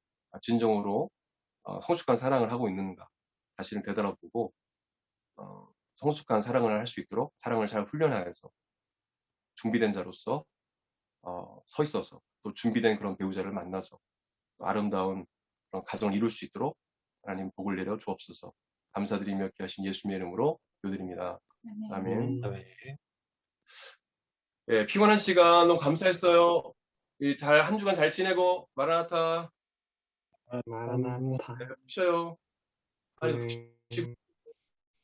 진정으로 성숙한 사랑을 하고 있는가 자신을 되돌아보고 성숙한 사랑을 할 수 있도록 사랑을 잘 훈련하여서 준비된 자로서 서 있어서 또 준비된 그런 배우자를 만나서 아름다운 그런 가정을 이룰 수 있도록 하나님 복을 내려 주옵소서. 감사드리며 귀하신 예수님의 이름으로 기도드립니다. 아멘. 네, 피곤한 시간 너무 감사했어요. 한 주간 잘 지내고 마라나타. 마라나타. 쉬어요. 빨리 네. 쉬고.